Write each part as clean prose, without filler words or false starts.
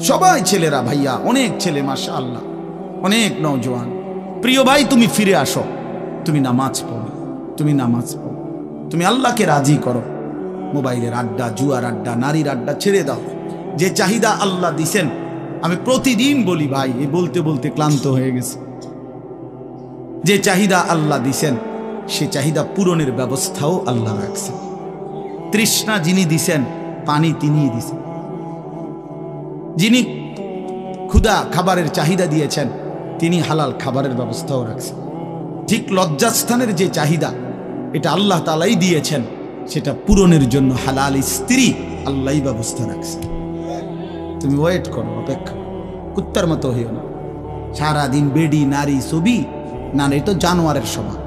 সবাই ছেলেরা ভাইয়া, অনেক ছেলে মাশাআল্লাহ, অনেক নওজোয়ান। প্রিয় ভাই, তুমি ফিরে আসো, তুমি নামাজ পড়ো, তুমি নামাজ পড়ো, তুমি আল্লাহকে রাজি করো। মোবাইলের আড্ডা, জুয়ার আড্ডা, নারীর আড্ডা ছেড়ে দাও। যে চাহিদা আল্লাহ দিছেন, আমি প্রতিদিন বলি ভাই, এই বলতে বলতে ক্লান্ত হয়ে গেছে। যে চাহিদা আল্লাহ দিছেন, সে চাহিদা পূরণের ব্যবস্থাও আল্লাহ রাখছেন। তৃষ্ণা যিনি দিছেন, পানি তিনিই দিছেন। যিনি ক্ষুধা খাবারের চাহিদা দিয়েছেন, তিনি হালাল খাবারের ব্যবস্থাও রাখছেন। ঠিক লজ্জাস্থানের যে চাহিদা, এটা আল্লাহ তাআলাই দিয়েছেন, সেটা পূরণের জন্য হালাল স্ত্রী আল্লাহই ব্যবস্থা রাখছেন। তুমি ওয়েট করো, অপেক্ষা, কুত্তার মতো হইও না। সারাদিন বেডি নারী ছবি, না না, তো জানোয়ারের স্বভাব।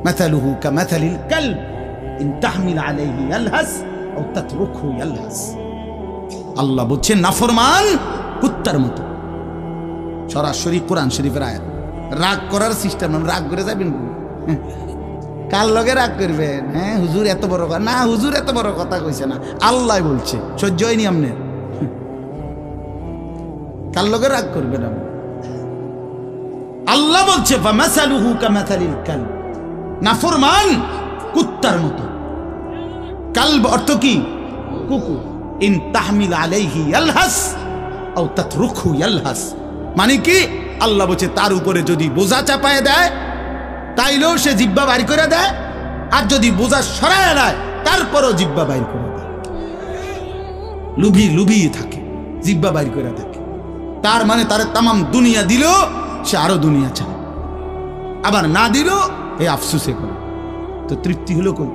মাথালুহু কামাথালিল কালব ইন তাহমিল আলাইহি ইয়ালহাস আও তাতরুকহু ইয়ালহাস। আল্লাহ বলছেন নাফরমান কুত্তার মতো। সরাসরি কোরআন শরীফের আয়াত। রাগ করার সিস্টেম, রাগ করে যাবেন কার লগে রাগ করবেন? হ্যাঁ, হুজুর এত বড় কথা না, হুজুর এত বড় কথা কইছে না, আল্লাহ বলছে। সহ্য হয়নি আমনের? কার লগে রাগ করবেন আপনি? আল্লাহ বলছে ফামাসালুহু কামাসালিল কালব, নাফরমান কুত্তার মতো। কালব অর্থ কি? কুকুর। ইন তাহমিল আলাইহি ইয়ালহাস আও তাতরুকহু ইয়ালহাস, মানে কি? আল্লাহ বলছে তার উপরে যদি বোঝা চাপায় দেয়, তাইলেও সে জিহ্বা বাইর করে দেয়, আর যদি বোঝা সরায় দেয়, তারপরও জিহ্বা বাইর করে দেয়। লুভিয়ে থাকে, জিহ্বা বাইর করে থাকে। তার মানে তার তামাম দুনিয়া দিলেও সে আরো দুনিয়া চায়, আবার না দিলেও এই আফসুসে করে। তো তৃপ্তি হলো কই?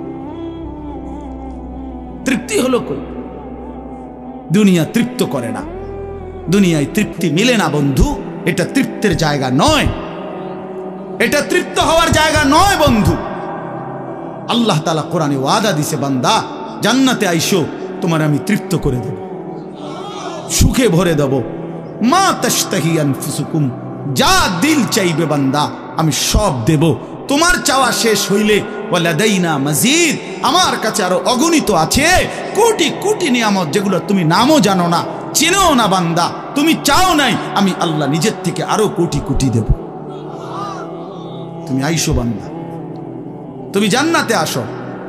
তৃপ্তি হলো কই? দুনিয়া তৃপ্ত করে না, দুনিয়ায় তৃপ্তি মিলে না বন্ধু। এটা তৃপ্তের জায়গা নয়, এটা তৃপ্ত হওয়ার জায়গা নয় বন্ধু। আল্লাহ তাআলা কোরআনে ওয়াদা দিছে, বান্দা জান্নাতে আইসো, তোমার আমি তৃপ্ত করে দেব, সুখে ভরে দেব। মা তাশতাহি আনফুসুকুম, যা দিল চাইবে বান্দা আমি সব দেব। তোমার চাওয়া শেষ হইলে ওয়ালাদাইনা মাজিদ, আমার কাছে আরো অগণিত আছে কোটি কোটি নিয়ামত, যেগুলো তুমি নামও জানো না, চিনো না বান্দা। তুমি চাও নাই, আমি আল্লাহ নিজের থেকে আরো কোটি কোটি দেব। তুমি আইসো বান্দা, তুমি জান্নাতে আসো,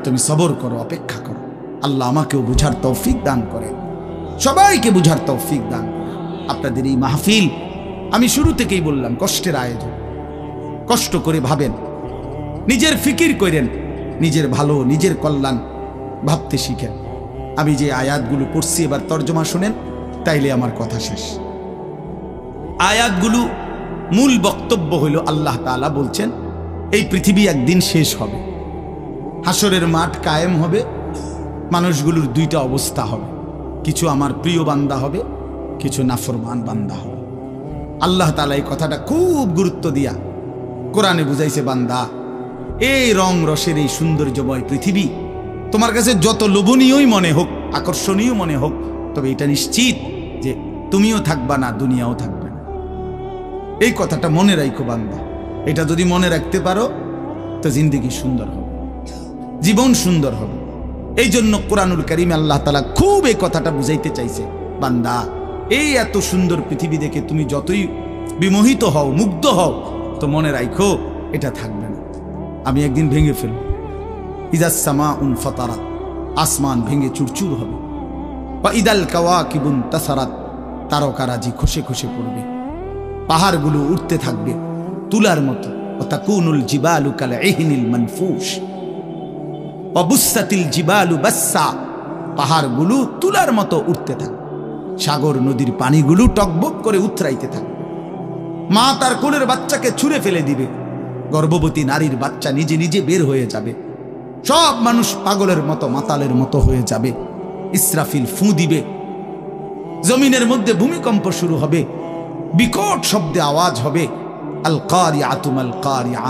তুমি সবর করো, অপেক্ষা করো। আল্লাহ আমাকেও বুঝার তৌফিক দান করে, সবাইকে বুঝার তৌফিক দান করে। আপনাদের এই মাহফিল, আমি শুরু থেকেই বললাম, কষ্টের আয়োজন। কষ্ট করে ভাবেন, নিজের ফিকির করেন, নিজের ভালো নিজের কল্যাণ ভাবতে শিখেন। আমি যে আয়াতগুলো পড়ছি, এবার তর্জমা শুনেন, তাইলে আমার কথা শেষ। আয়াতগুলো মূল বক্তব্য হইল, আল্লাহ তাআলা বলছেন এই পৃথিবী একদিন শেষ হবে, হাসরের মাঠ কায়েম হবে, মানুষগুলোর দুইটা অবস্থা হবে, কিছু আমার প্রিয় বান্দা হবে, কিছু নাফরমান বান্দা হবে। আল্লাহ তাআলা এই কথাটা খুব গুরুত্ব দিয়া কোরআনে বুঝাইছে, বান্দা এই রং রসের এই সৌন্দর্যময় পৃথিবী তোমার কাছে যত লোভনীয়ই মনে হোক, আকর্ষণীয় মনে হোক, তবে এটা নিশ্চিত যে তুমিও থাকবা না, দুনিয়াও থাকবে না। এই কথাটা মনে রাখো বান্দা। এটা যদি মনে রাখতে পারো তো জিন্দেগি সুন্দর হবে, জীবন সুন্দর হবে। এই জন্য কোরআনুল কারীমে আল্লাহ তাআলা খুব এই কথাটা বুঝাইতে চাইছে, বান্দা এই এত সুন্দর পৃথিবী দেখে তুমি যতই বিমোহিত হও, মুগ্ধ হও, তো মনে রাখো এটা থাকবে না, আমি একদিন ভেঙে ফেলব। ইযাস সামাউন ফাতারাত, আসমান ভেঙে চুরচুর হবে। ওয়া ইদাল কাওয়াকিবুন তাসারাত, তারকারাজি খসে খসে পড়বে। পাহাড়গুলো উঠতে থাকবে তুলার মতো। ওয়া তাকুনুল জিবালু কাল ইহনিল মানফুশ ওয়া বুসাতিল জিবালু বাসসা, পাহাড়গুলো তুলার মতো উঠতে থাকবে। সাগর নদীর পানিগুলো টকবক করে উতরাইতে থাকবে। মা তার কোলের বাচ্চাকে ছুঁড়ে ফেলে দিবে, গর্ভবতী নারীর বাচ্চা নিজে নিজে বের হয়ে যাবে, সব মানুষ পাগলের মতো মাতালের মতো হয়ে যাবে। ইসরাফিল ফু দিবে, জমিনের মধ্যে ভূমিকম্প শুরু হবে, বিকট শব্দে আওয়াজ হবে। আল কারিআতু মাল কারিআ।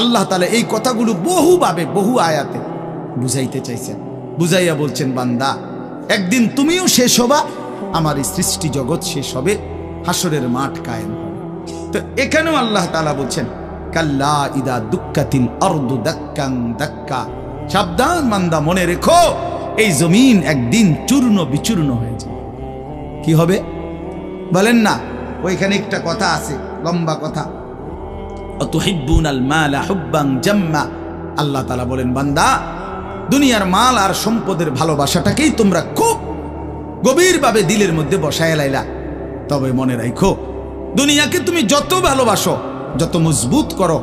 আল্লাহ তাআলা এই কথাগুলো বহুভাবে বহু আয়াতে বুঝাইতে চাইছেন, বুঝাইয়া বলছেন, বান্দা একদিন তুমিও শেষ হবা, আমার এই সৃষ্টি জগৎ শেষ হবে, হাসরের মাঠ কায়েম হবে। তো এখানেও আল্লাহ তাআলা বলছেন, কাল্লা ইদা দুক্কাতিল আরদু দাক্কান দাক্কা, সাবধান বান্দা, মনে রেখো এই জমিন একদিন চূর্ণ বিচূর্ণ হয়ে যাবে। কি হবে বলেন না? ওইখানে একটা কথা আছে, লম্বা কথা। অতুহিব্বুনাল মালা হুব্বান জাম্মা। আল্লাহ তাআলা বলেন, বান্দা দুনিয়ার মাল আর সম্পদের ভালোবাসাটাকেই তোমরা খুব গভীরভাবে দিলের মধ্যে বসায় লাইলা। তবে মনে রাখো, দুনিয়াকে তুমি যত ভালোবাসো, যত মজবুত করো,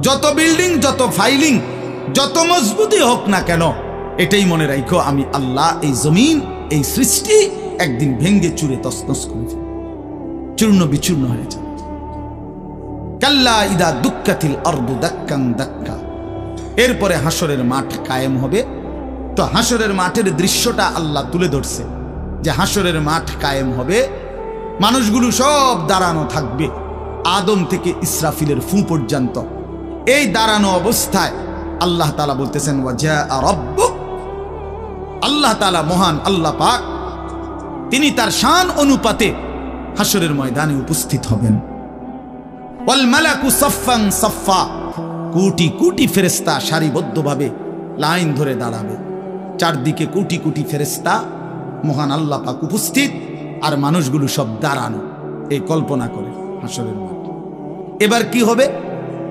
যত বিল্ডিং, যত ফাইলিং, যত মজবুতই হোক না কেন, এটাই মনে রাখো, আমি আল্লাহ এই জমিন, এই সৃষ্টি একদিন ভেঙ্গে চুরে তছনছ করে ফেলব, চূর্ণ বিচূর্ণ হয়ে যাবে। কাল্লা ইদা দুক্কাতিল আরদু দাক্কান দাক্কা। এরপরে হাসরের মাঠ কায়েম হবে। তো হাসরের মাঠের দৃশ্যটা আল্লাহ তুলে ধরছে যে হাসরের মাঠ কায়েম হবে, মানুষগুলো সব দাঁড়ানো থাকবে, আদম থেকে ইসরাফিলের ফু পর্যন্ত। এই দাঁড়ানো অবস্থায় আল্লাহ তাআলা বলতেছেন, ওয়াজা রাব্বুক। আল্লাহ তাআলা মহান আল্লাহ পাক, তিনি তার শান অনুপাতে হাসরের ময়দানে উপস্থিত হবেন। ওয়াল মালাকু সাফফান সাফফা। কোটি কোটি ফেরেশতা সারিবদ্ধভাবে লাইন ধরে দাঁড়াবে। চারদিকে কোটি কোটি ফেরেশতা, মহান আল্লাহ পাক উপস্থিত, আর মানুষগুলো সব দাঁড়ানো। এই কল্পনা করে হাসরের মাঠ। এবার কি হবে?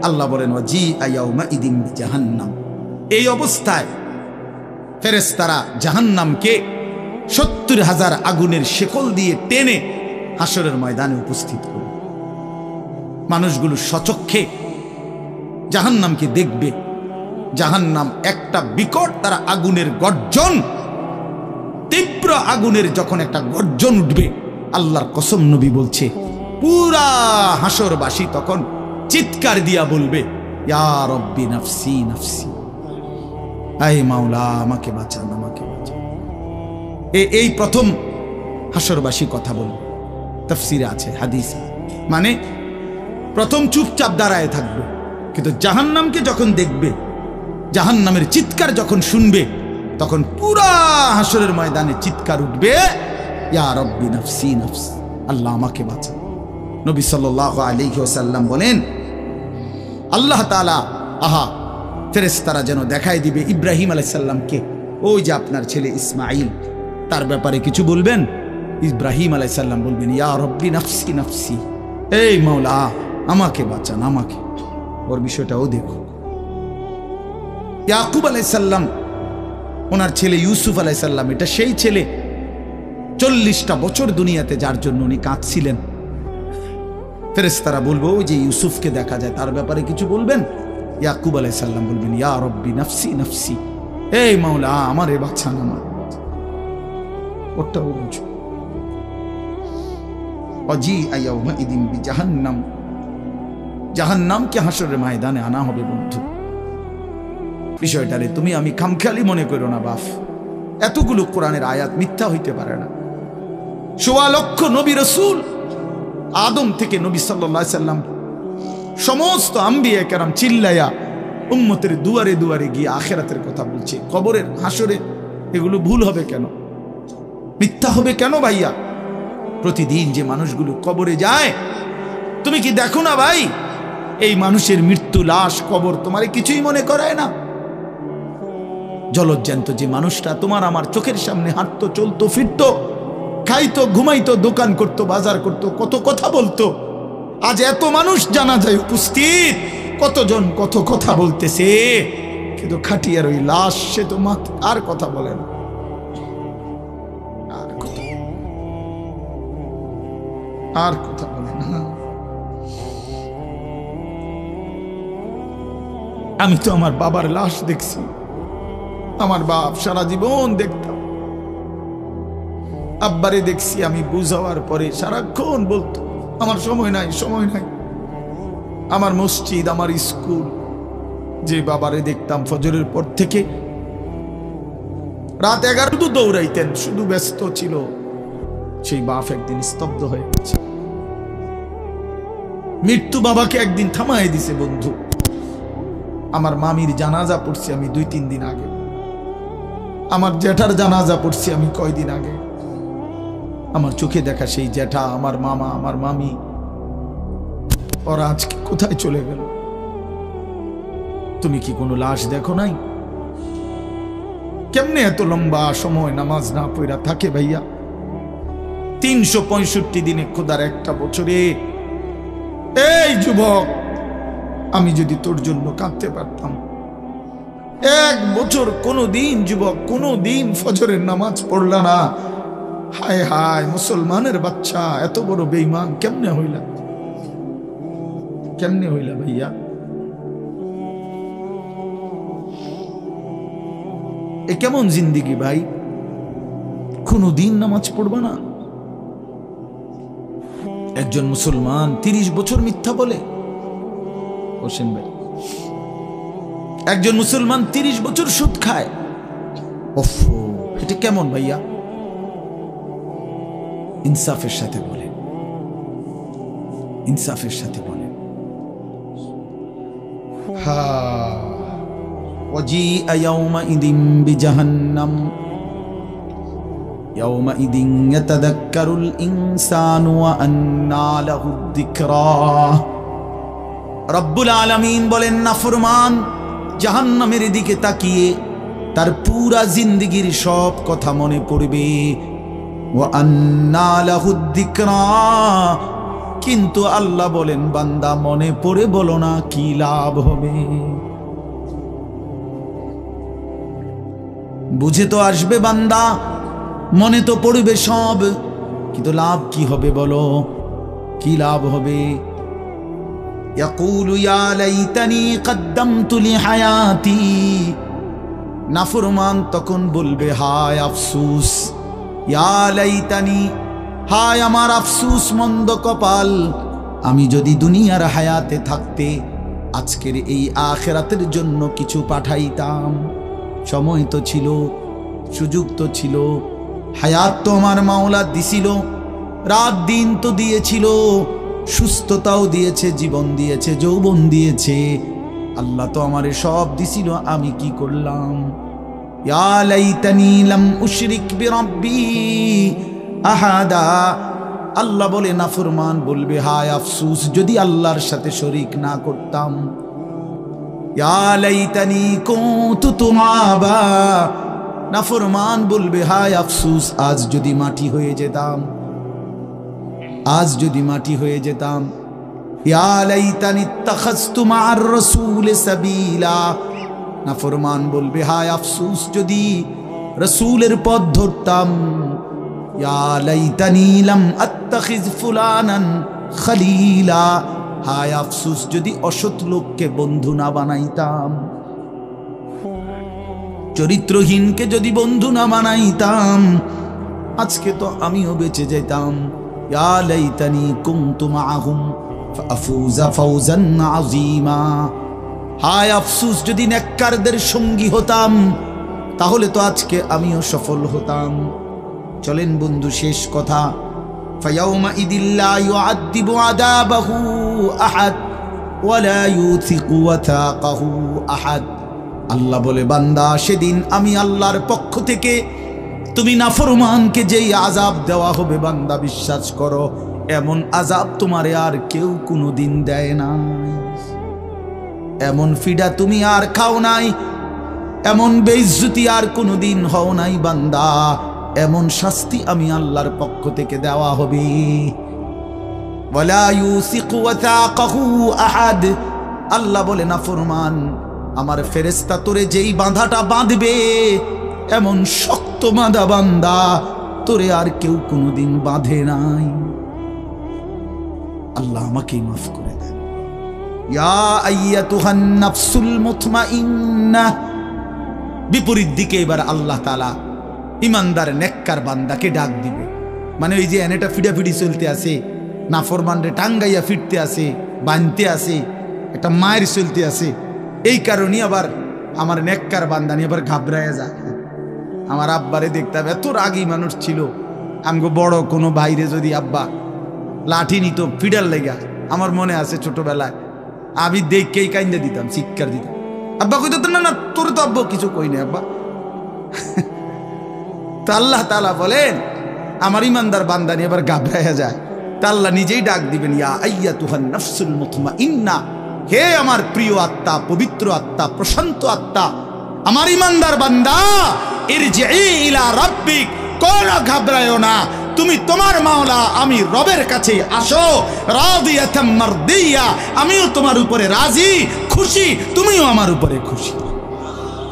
আল্লাহ বলেন, ওয়াজিআ ইয়াউমাইদিন বিজাহান্নাম। এই অবস্থায় ফেরেশতারা জাহান্নামকে ৭০,০০০ আগুনের শেকল দিয়ে টেনে হাসরের ময়দানে উপস্থিত করবে। মানুষগুলো সচক্ষে জাহান্নামকে দেখবে। জাহান্নাম একটা বিকট তারা আগুনের গর্জন, তীব্র আগুনের যখন একটা গর্জন উঠবে, আল্লাহর কসম নবী বলছে, পুরা হাসরবাসী তখন চিৎকার দিয়া বলবে, ইয়া রব্বি নাফসি নাফসি, আয় মাওলা আমাকে বাঁচান, আমাকে বাঁচান। এই প্রথম হাসরবাসী কথা বলবে। তাফসিরে আছে, হাদিস, মানে প্রথম চুপচাপ দাঁড়ায় থাকবে, কিন্তু জাহান্নামকে যখন দেখবে, জাহান্নামের চিৎকার যখন শুনবে, তখন পুরা হাসরের ময়দানে চিৎকার উঠবে, ইয়া রব্বি নাফসি নাফসি, আল্লাহ আমাকে বাঁচান। নবী সাল্লাল্লাহু আলাইহি ওয়াসাল্লাম বলেন, আল্লাহ তাআলা ফেরেশতারা যেন দেখায় দিবে ইব্রাহিম আলাইহিস সালামকে, ওই যে আপনার ছেলে ইসমাঈল, তার ব্যাপারে কিছু বলবেন। ইব্রাহিম আলাইহিস সালাম বলবেন, ইয়া রব্বি নাফসি নাফসি, এই মাওলা আমাকে বাঁচান, আমাকে। ওর বিষয়টাও দেখো। ইয়াকুব আলাইহিস সালাম, ওনার ছেলে ইউসুফ আলাইহিস সালাম, এটা সেই ছেলে 40টা বছর দুনিয়াতে যার জন্য উনি কাঁদছিলেন। ফেরেশতারা বলবো, ওই যে ইউসুফকে দেখা যায়, তার ব্যাপারে কিছু বলবেন। ইয়াকুব আলাইহিস সালাম বলবেন, ইয়া রব্বি নাফসি নাফসি, এই মাওলা আমারে বাঁচান, আমার। ওটাও বুঝো। ওয়াজিআ ইয়াউমাইদিন বিজাহান্নাম। জাহান্নামকে হাসরের ময়দানে আনা হবে। বন্ধু, বিষয়টারে তুমি আমি খামখেয়ালি মনে করো না বাপ। এতগুলো কোরআনের আয়াত মিথ্যা হইতে পারে না। ১৬ লক্ষ নবী রাসূল, আদম থেকে নবী সাল্লাল্লাহু আলাইহি সাল্লাম, সমস্ত আম্বিয়া কেরাম চিল্লায়া উম্মতের দুয়ারে দুয়ারে গিয়ে আখিরাতের কথা বলছে, কবরের, হাসরের। এগুলো ভুল হবে কেন? মিথ্যা হবে কেন ভাইয়া? প্রতিদিন যে মানুষগুলো কবরে যায়, তুমি কি দেখো না ভাই, এই মানুষের মৃত্যু, লাশ, কবর তোমার কিছুই মনে করায় না? জলজ্জান্ত যে মানুষটা তোমার আমার চোখের সামনে হাঁটতো, চলতো, ফিরতো, খাইতো, ঘুমাইতো, দোকান করতো, বাজার করতো, কত কথা বলতো, আজ এত মানুষ জানাজায় উপস্থিত, কতজন কত কথা বলতেছে, কিন্তু খাটিয়ার ওই লাশ, সে তো আর কথা বলে না। আর কথা বলে না। আমি তো আমার বাবার লাশ দেখছি। আমার বাপ সারা জীবন দেখতাম, আব্বারে দেখছি আমি বুঝাবার পরে সারাক্ষণ বলতো, আমার সময় নাই, সময় নাই। আমার মসজিদ, আমার স্কুল, যে বাবারে দেখতাম ফজরের পর থেকে রাত 11 দৌড়াইতেন, শুধু ব্যস্ত ছিল। সেই বাপ একদিন স্তব্ধ হয়ে গেছে। মৃত্যু বাবাকে একদিন থামায় দিছে। বন্ধু, আমার মামির জানাজা পড়ছি আমি 2-3 দিন আগে, আমার জ্যাঠার জানাজা পড়ছি আমি কয়দিন আগে। আমার চোখে দেখা সেই জ্যাঠা, আমার মামা, আমার মামি, ওরা আজকে কোথায় চলে গেল? তুমি কি কোনো লাশ দেখো নাই? কেমনে এত লম্বা সময় নামাজ না পড়া থাকে ভাইয়া? 365 দিনে খোদার একটা বছরে। এই যুবক, আমি যদি তোর জন্য কাঁদতে পারতাম, 1 বছর কোনো দিন যুবক কোনো দিন ফজরের নামাজ পড়লা না, হায় হায় মুসলমানের বাচ্চা, এত বড় বেঈমান কেমনে হইলা, কেমনে হইলা ভাইয়া? এ কেমন জিন্দিগি ভাই? কোনো দিন নামাজ পড়বা না? একজন মুসলমান 30 বছর মিথ্যা বলে? হোসেন ভাই, একজন মুসলমান 30 বছর সুদ খায়। ওফ, এটা কেমন ভাইয়া? ইনসাফের সাথে বলে, ইনসাফের সাথে বলে। হা ওয়াজিআ ইয়াওমাইদিন বিজাহান্নাম ইয়াওমাইদিন ইয়াতাযাক্কারুল ইনসানু ওয়া আন্না লাহুদ যিকরা। রব্বুল আলামিন বলেন, নাফরমান জাহান্নামের দিকে তাকিয়ে তার পুরা জিন্দেগীর সব কথা মনে পড়বে। ওয়া আন্না লাহুদ যিকরা, কিন্তু আল্লাহ বলেন, বান্দা মনে পড়ে বলো না কি লাভ হবে? বুঝে তো আসবে বান্দা, মনে তো পড়বে সব, কিন্তু লাভ কি হবে বলো? কি লাভ হবে? ইয়াকুলু ইয়া লাইতানি কদ্দামতু লিহায়াতি। নাফরমান তখন বলবে, হায় আফসোস, ইয়া লাইতানি, হায় আমার আফসোস, মন্দ কপাল, আমি যদি দুনিয়ার হায়াতে থাকতে আজকের এই আখিরাতের জন্য কিছু পাঠাইতাম। সময় তো ছিল, সুযোগ তো ছিল, হায়াত তো আমার মাওলা দিছিল, রাত দিন তো দিয়েছিল, সুস্থতাও দিয়েছে, জীবন দিয়েছে, যৌবন দিয়েছে, আল্লাহ তো আমারে সব দিছিল, আমি কি করলাম? ইয়া লাইতানি লাম উশরিক বিরাব্বি আহাদা। আল্লাহ বলে, নাফরমান বলবে, হায় আফসোস, যদি আল্লাহর সাথে শরীক না করতাম। ইয়া লাইতানি কুনতু তুরাবা। নাফরমান বলবে, হায় আফসোস, আজ যদি মাটি হয়ে যেতাম, আজ যদি মাটি হয়ে যেতাম। ইয়া লাইতানি ইত্তাখাযতু মা'আর রাসূল সাবিলা। নাফরমান বলবে, হায় আফসোস, যদি রাসূলের পথ ধরতাম। ইয়া লাইতানি লাম আত্তাখিয ফুলানান খলিলা। হায় আফসোস, যদি অসৎ লোককে বন্ধু না বানাইতাম, চরিত্রহীনকে যদি বন্ধু না বানাইতাম, আজকে তো আমিও বেঁচে যেতাম। ইয়া লাইতানি কুনতু মা'আহুম ফাআফুযা ফাওজান আযীমা। হায় আফসোস, যদি নেককারদের সঙ্গী হতাম, তাহলে তো আজকে আমিও সফল হতাম। চলেন বন্ধু, শেষ কথা। ফায়াউমাইদিল লা ইউআযযিবু আযাবাহু আহাদ ওয়া লা ইউথিকু ওয়াথাকাহু আহাদ। আল্লাহ বলে, বান্দা, সেদিন আমি আল্লাহর পক্ষ থেকে তুমি নাফরমানকে যেই আযাব দেওয়া হবে, বান্দা বিশ্বাস করো, এমন আযাব তোমারে আর কেউ কোনোদিন দেয় নাই। এমন ফিডা তুমি আর খাও নাই, এমন বেইজ্জতি আর কোনোদিন হও নাই বান্দা। এমন শাস্তি আমি আল্লাহর পক্ষ থেকে দেওয়া হবে। ওয়ালা ইউসিকু ওয়াথাকাহু আহাদ। আল্লাহ বলে, নাফরমান, আমার ফেরেশতা তোরে যেই বাঁধাটা বাঁধবে, এমন শক্ত বাঁধা বান্দা তোরে আর কেউ কোনোদিন বাঁধে নাই। আল্লাহ আমাকেই মাফ করে দেন। ইয়া আইয়াতুহান নাফসুল মুতমাইন্নাহ। বিপরীত দিকে এবার আল্লাহ তাআলা ইমানদার নেককার বান্দাকে ডাক দিবে। মানে ওই যে এনেটা ফিডাফিডি চলতে আছে, নাফরমানরে টাঙ্গাইয়া ফিরতে আছে, বানতে আছে, একটা মায়ের চলতে আছে, এই কারণে আবার আমার নেককার বান্দা নিয়ে আবার ঘাবড়াইয়া যায়। আমার আব্বারে দেখতাম, এত রাগী মানুষ ছিল। আমগো বড় কোনো ভাইরে যদি আব্বা লাঠি নিত ফিডার লেগা, আমার মনে আছে ছোটবেলায় আমি দেখকেই কাইন্দা দিতাম, চিৎকার দিতাম। আব্বা কইতো, না না তোরে তো আব্বা কিছু কই না আব্বা। তা আল্লাহ তাআলা বলেন, আমার ইমানদার বান্দা নিয়ে আবার ঘাবড়াইয়া যায়, তা আল্লাহ নিজেই ডাক দিবেন, ইয়া আইয়াতুহান নাফসুল মুতমাইন্না। হে আমার প্রিয় আত্মা, পবিত্র আত্মা, প্রশান্ত আত্মা, আমার ইমানদার বান্দা, ইরজিই ইলা রাব্বিক, কোন ঘাবড়ায়ো না, তুমি তোমার মাওলা আমি রবের কাছে আসো, রাদিয়াতাম মারদিয়া, আমিও তোমার উপরে রাজি, খুশি, তুমিও আমার উপরে খুশি।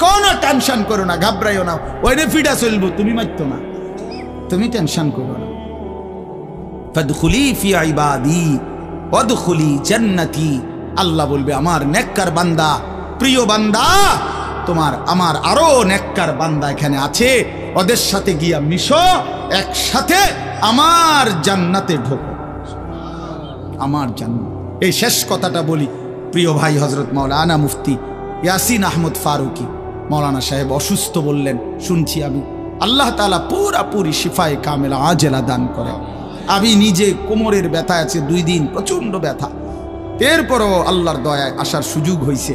কোনো টেনশন করো না, ঘাবড়াইও না, ওইনে ফিডা চলবো, তুমি মারতো না, তুমি টেনশন করো না। ফাদখুলি ফি ইবাদি ওয়াদখুলি জান্নাতি, আল্লাহ বলবে আমার নেককার বান্দা, প্রিয় বান্দা, তোমার আমার আরো নেককার বান্দা এখানে আছে, ওদের সাথে গিয়া মিশো, একসাথে আমার জান্নাতে ঢোকো, আমার জান্নাত। এই শেষ কথাটা বলি, প্রিয় ভাই হযরত মাওলানা মুফতি ইয়াসিন আহমদ ফারুকি মাওলানা সাহেব অসুস্থ বললেন, শুনছি আমি, আল্লাহ তাআলা পুরাপুরি শিফায়ে কামেলা আজেলা দান করে। আমি নিজে কোমরের ব্যথা আছে 2 দিন, প্রচন্ড ব্যথা, এরপরও আল্লাহর দয়ায় আসার সুযোগ হয়েছে।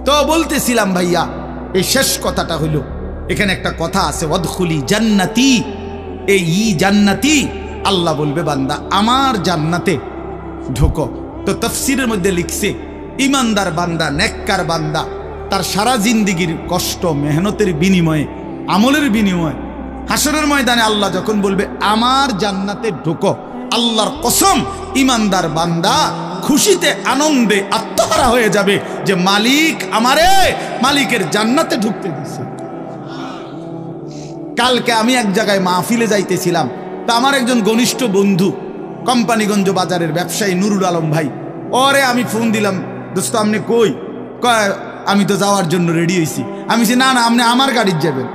তো বলতেছিলাম ভাইয়া, এই শেষ কথাটা হইল, এখানে একটা কথা আছে, ওয়াদখুলি জান্নাতি, এই জান্নাতি, আল্লাহ বলবে বান্দা আমার জান্নাতে ঢোকো। তো তাফসীরের মধ্যে লিখছে, ইমানদার বান্দা, নেককার বান্দা, তার সারা জিন্দেগির কষ্ট মেহনতের বিনিময়ে, আমলের বিনিময়ে হাসরের ময়দানে আল্লাহ যখন বলবে আমার জান্নাতে ঢোকো, আল্লাহর কসম ইমানদার বান্দা খুশিতে আনন্দে আত্মহারা হয়ে যাবে যে মালিক আমারে মালিকের জান্নাতে ঢুকতে দিছে। কালকে আমি এক জায়গায় মাহফিলে যাইতেছিলাম, তা আমার একজন ঘনিষ্ঠ বন্ধু কোম্পানিগঞ্জ বাজারের ব্যবসায়ী নুরুল আলম ভাই, ওরে আমি ফোন দিলাম, দোস্ত আপনি কই? কয় আমি তো যাওয়ার জন্য রেডি হয়েছি। আমি বলছি না না, আপনি আমার গাড়িতে যাবেন,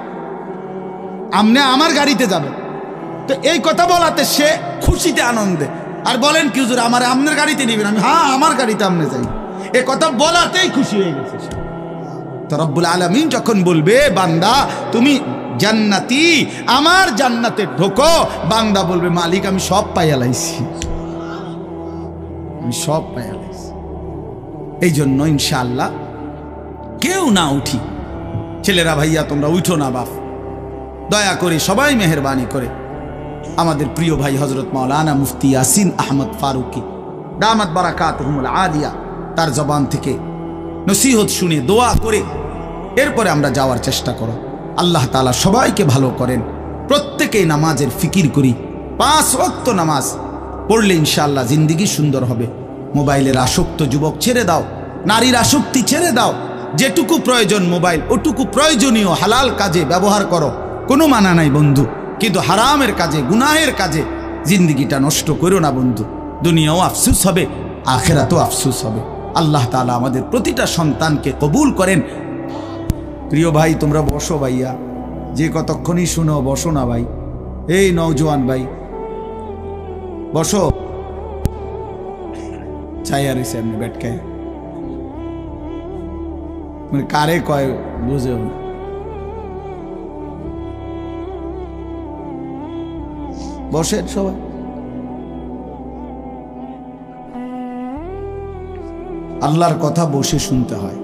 আপনি আমার গাড়িতে যাবেন। তো এই কথা বলাতে সে খুশিতে আনন্দে, আর বলেন কি হুজুর আমার আপনার গাড়িতে নেবেন? আমি হ্যাঁ আমার গাড়িতে আপনি যাই, এ কথা বলাতেই খুশি হয়ে গেছে। তো রব্বুল আলামিন যখন বলবে বান্দা তুমি জান্নাতি, আমার জান্নাতে ঢোকো, বান্দা বলবে মালিক আমি সব পাইয়া লাইছি, আমি সব পাইয়া লাইছি। এই জন্য ইনশাআল্লাহ কেউ না উঠি, ছেলেরা ভাইয়া তোমরা উঠো না বাপ, দয়া করে সবাই মেহেরবানি করে আমাদের প্রিয় ভাই হযরত মাওলানা মুফতি ইয়াসিন আহমদ ফারুকি দামাত বারাকাতুহুমুল আলিয়া, তার জবান থেকে নসিহত শুনে দোয়া করে এরপরে আমরা যাওয়ার চেষ্টা করো। আল্লাহ তাআলা সবাইকে ভালো করেন, প্রত্যেকেই নামাজের ফিকির করি, 5 ওয়াক্ত নামাজ পড়লে ইনশাআল্লাহ জিন্দেগি সুন্দর হবে। মোবাইলের আসক্ত যুবক ছেড়ে দাও, নারীর আসক্তি ছেড়ে দাও, যেটুকু প্রয়োজন মোবাইল ওটুকু প্রয়োজনীয় হালাল কাজে ব্যবহার করো, কোনো মানা নাই বন্ধু, কিন্তু হারামের কাজে গুনাহের কাজে জিন্দেগিটা নষ্ট করো না বন্ধু, দুনিয়াও আফসোস হবে, আখিরাতেও আফসোস হবে। আল্লাহ তাআলা আমাদের প্রতিটা সন্তানকে কবুল করেন। প্রিয় ভাই তোমরা বসো ভাইয়া, যে কতক্ষণই শুনো বসো না ভাই, এই নওজোয়ান ভাই বসো, চাই আর এসে আপনি বেটকে মানে কারে কয় বুঝে, বসেন সবাই। আল্লাহর কথা বসে শুনতে হয়,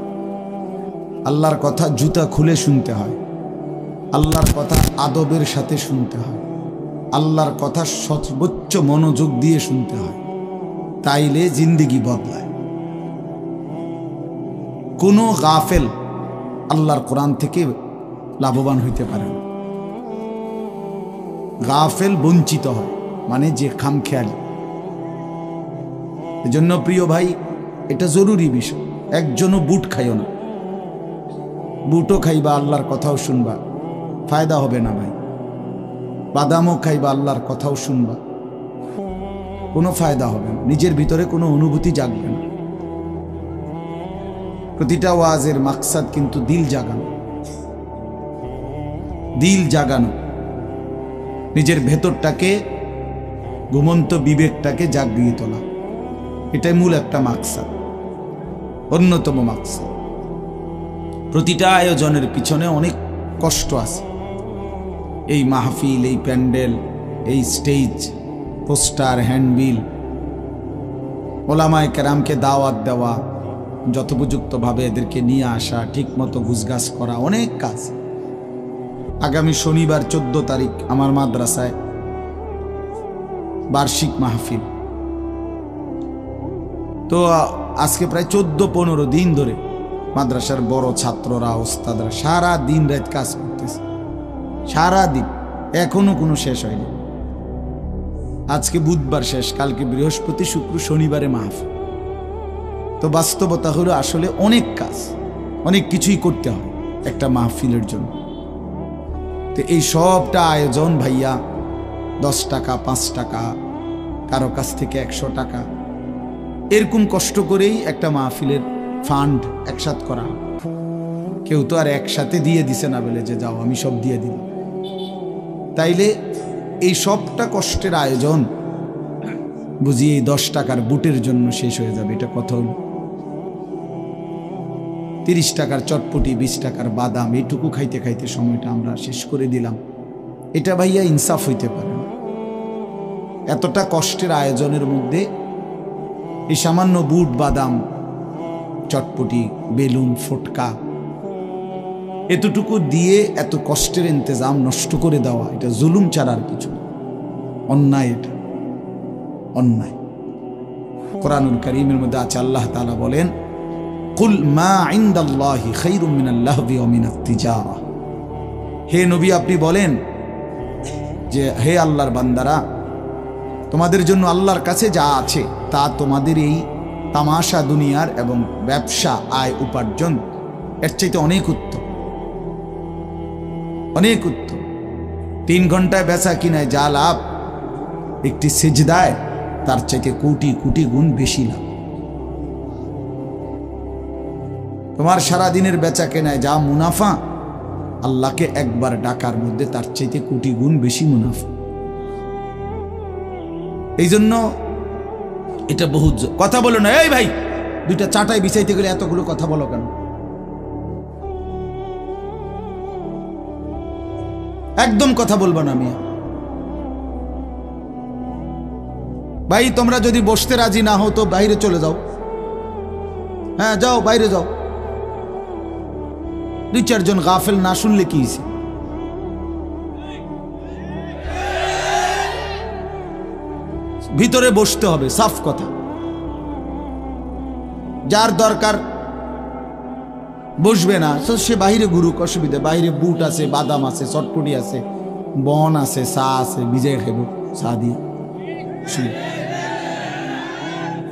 আল্লাহর কথা জুতা খুলে শুনতে হয়, আল্লাহর কথা আদবের সাথে শুনতে হয়, আল্লাহর কথা সর্বোচ্চ মনোযোগ দিয়ে শুনতে হয়, তাইলে জিন্দেগি বদলায়। কোনো গাফেল আল্লাহর কোরআন থেকে লাভবান হইতে পারে না, গাফেল বঞ্চিত হয়, মানে যে খামখেয়ালি। এজন্য প্রিয় ভাই এটা জরুরি বিষয়, একজনও বুট খাইও না, বুটও খাইবা আল্লাহর কথাও শুনবা, ফায়দা হবে না ভাই। বাদামও খাইবা আল্লাহর কথাও শুনবা, কোনো ফায়দা হবে না, নিজের ভিতরে কোনো অনুভূতি জাগবে না। প্রতিটা ওয়াজের মাকসাদ কিন্তু দিল জাগানো, দিল জাগানো, নিজের ভেতরটাকে ঘুমন্ত বিবেকটাকে জাগিয়ে তোলা, এটাই মূল একটা মাকসাদ, অন্যতম মাকসাদ। প্রতিটা আয়োজনের পিছনে অনেক কষ্ট আছে, এই মাহফিল, এই প্যান্ডেল, এই স্টেজ, পোস্টার, হ্যান্ডবিল, ওলামায়ে কেরামকে দাওয়াত দেওয়া, যথোপযুক্তভাবে এদেরকে নিয়ে আসা, ঠিকমতো গুছগাছ করা, অনেক কাজ। আগামী শনিবার 14 তারিখ আমার মাদ্রাসায় বার্ষিক মাহফিল, তো আজকে প্রায় 14-15 দিন ধরে মাদ্রাসার বড় ছাত্ররা, ওস্তাদরা সারা দিন রাত কাজ করতেছে, সারা দিন, এখনো কোনো শেষ হয়নি। আজকে বুধবার শেষ, কালকে বৃহস্পতি, শুক্র, শনিবারে মাহফিল। তো বাস্তবতা হলো আসলে অনেক কাজ, অনেক কিছুই করতে হয় একটা মাহফিলের জন্য। তো এই সবটা আয়োজন ভাইয়া 10 টাকা, 5 টাকা, কারো কাছ থেকে 100 টাকা, এরকম কষ্ট করেই একটা মাহফিলের ফান্ড একসাথ করা হয়। কেউ তো আর একসাথে দিয়ে দিছে না বলে যে যাও আমি সব দিয়ে দিলাম। তাইলে এই সবটা কষ্টের আয়োজন বুঝি এই 10 টাকার বুটের জন্য শেষ হয়ে যাবে, এটা কথা হলো। 30 টাকার চটপটি, 20 টাকার বাদাম, এইটুকু খাইতে খাইতে সময়টা আমরা শেষ করে দিলাম। এটা ভাইয়া ইনসাফ হইতে পারে না। এতটা কষ্টের আয়োজনের মধ্যে এই সামান্য বুট, বাদাম, চটপটি, বেলুন, ফটকা, এতটুকু দিয়ে এত কষ্টের ইন্তজাম নষ্ট করে দেওয়া, এটা জুলুম ছাড়া আর কিছু না, অন্যায়। এটা অন্যায়। কোরআনুল কারীমের মধ্যে আছে, আল্লাহ তাআলা বলেন, কুল মা ইনদাল্লাহি খায়রুম মিনাল লাহবি ওয়া মিনাত তিজারা। হে নবী, আপনি বলেন যে হে আল্লাহর বান্দারা, তোমাদের জন্য আল্লাহর কাছে যা আছে তা তোমাদের এই তামাশা দুনিয়ার এবং ব্যবসা, আয় উপার্জন, এর চাইতে অনেক উত্তম, অনেক উত্তম। 3 ঘন্টায় বেচা কিনায় যা লাভ, একটি সিজদায় তার চাইতে কোটি কোটি গুণ বেশি লাভ। তোমার সারাদিনের বেচা কেনায় যা মুনাফা, আল্লাহকে একবার ডাকার মধ্যে তার চাইতে কোটি গুণ বেশি মুনাফা। এই জন্য এটা বহু কথা বলো না। এই ভাই, 2টা চাটাই বিছাইতে গেলে এতগুলো কথা বলো কেন? একদম কথা বলবো না মিয়া। ভাই তোমরা যদি বসতে রাজি না হও তো বাইরে চলে যাও। হ্যাঁ যাও, বাইরে যাও। 2-4 জন গাফেল না শুনলে কি হয়েছে? ভিতরে বসতে হবে, সাফ কথা। যার দরকার বসবে না সে বাহিরে ঘুরুক, অসুবিধা। বাহিরে বুট আছে, বাদাম আছে, চটপটি আছে, বন আছে, চা আছে, ভিজাই খাইব চা দিয়ে।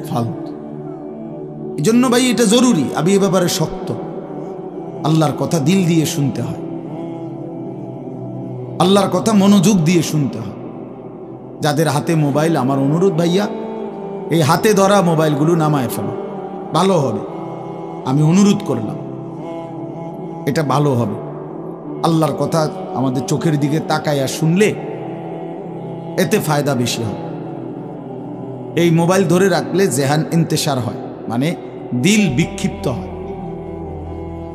ফালতু। এই জন্য ভাই এটা জরুরি। আমি এ ব্যাপারে শক্ত। আল্লাহর কথা দিল দিয়ে শুনতে হয়, আল্লাহর কথা মনোযোগ দিয়ে শুনতে হয়। যাদের হাতে মোবাইল, আমার অনুরোধ ভাইয়া, এই হাতে ধরা মোবাইলগুলো নামায় ফেলো, ভালো হবে। আমি অনুরোধ করলাম, এটা ভালো হবে। আল্লাহর কথা আমাদের চোখের দিকে তাকাইয়া শুনলে এতে ফায়দা বেশি হয়। এই মোবাইল ধরে রাখলে জেহান ইন্তেশার হয়, মানে দিল বিক্ষিপ্ত হয়,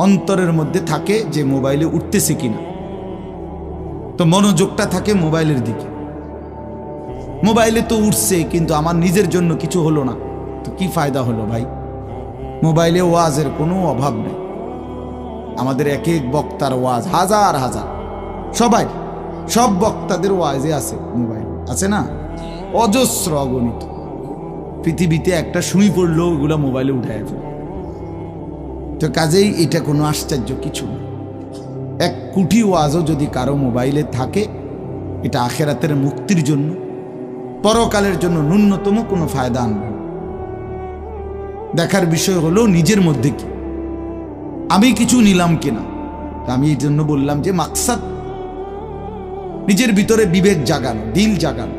অন্তরের মধ্যে থাকে যে মোবাইলে উঠতেছে কিনা, তো মনোযোগটা থাকে মোবাইলের দিকে। মোবাইলে তো উঠছে কিন্তু আমার নিজের জন্য কিছু হলো না, তো কি ফায়দা হলো ভাই? মোবাইলে ওয়াজের কোনো অভাব নেই। আমাদের এক এক বক্তার ওয়াজ হাজার হাজার, সবাই, সব বক্তাদের ওয়াজে আছে মোবাইল, আছে না? অজস্র, অগণিত। পৃথিবীতে একটা সুই পড়লো ওগুলো মোবাইলে উঠায় ফেলে। তো কাজেই এটা কোনো আশ্চর্য কিছু না। 1 কোটি ওয়াজও যদি কারো মোবাইলে থাকে, এটা আখেরাতের মুক্তির জন্য, পরকালের জন্য ন্যূনতম কোনো ফায়দা আনবে। দেখার বিষয় হলো নিজের মধ্যে কি আমি কিছু নিলাম কিনা। আমি এই জন্য বললাম যে মাকসাদ নিজের ভিতরে বিবেক জাগানো, দিল জাগানো।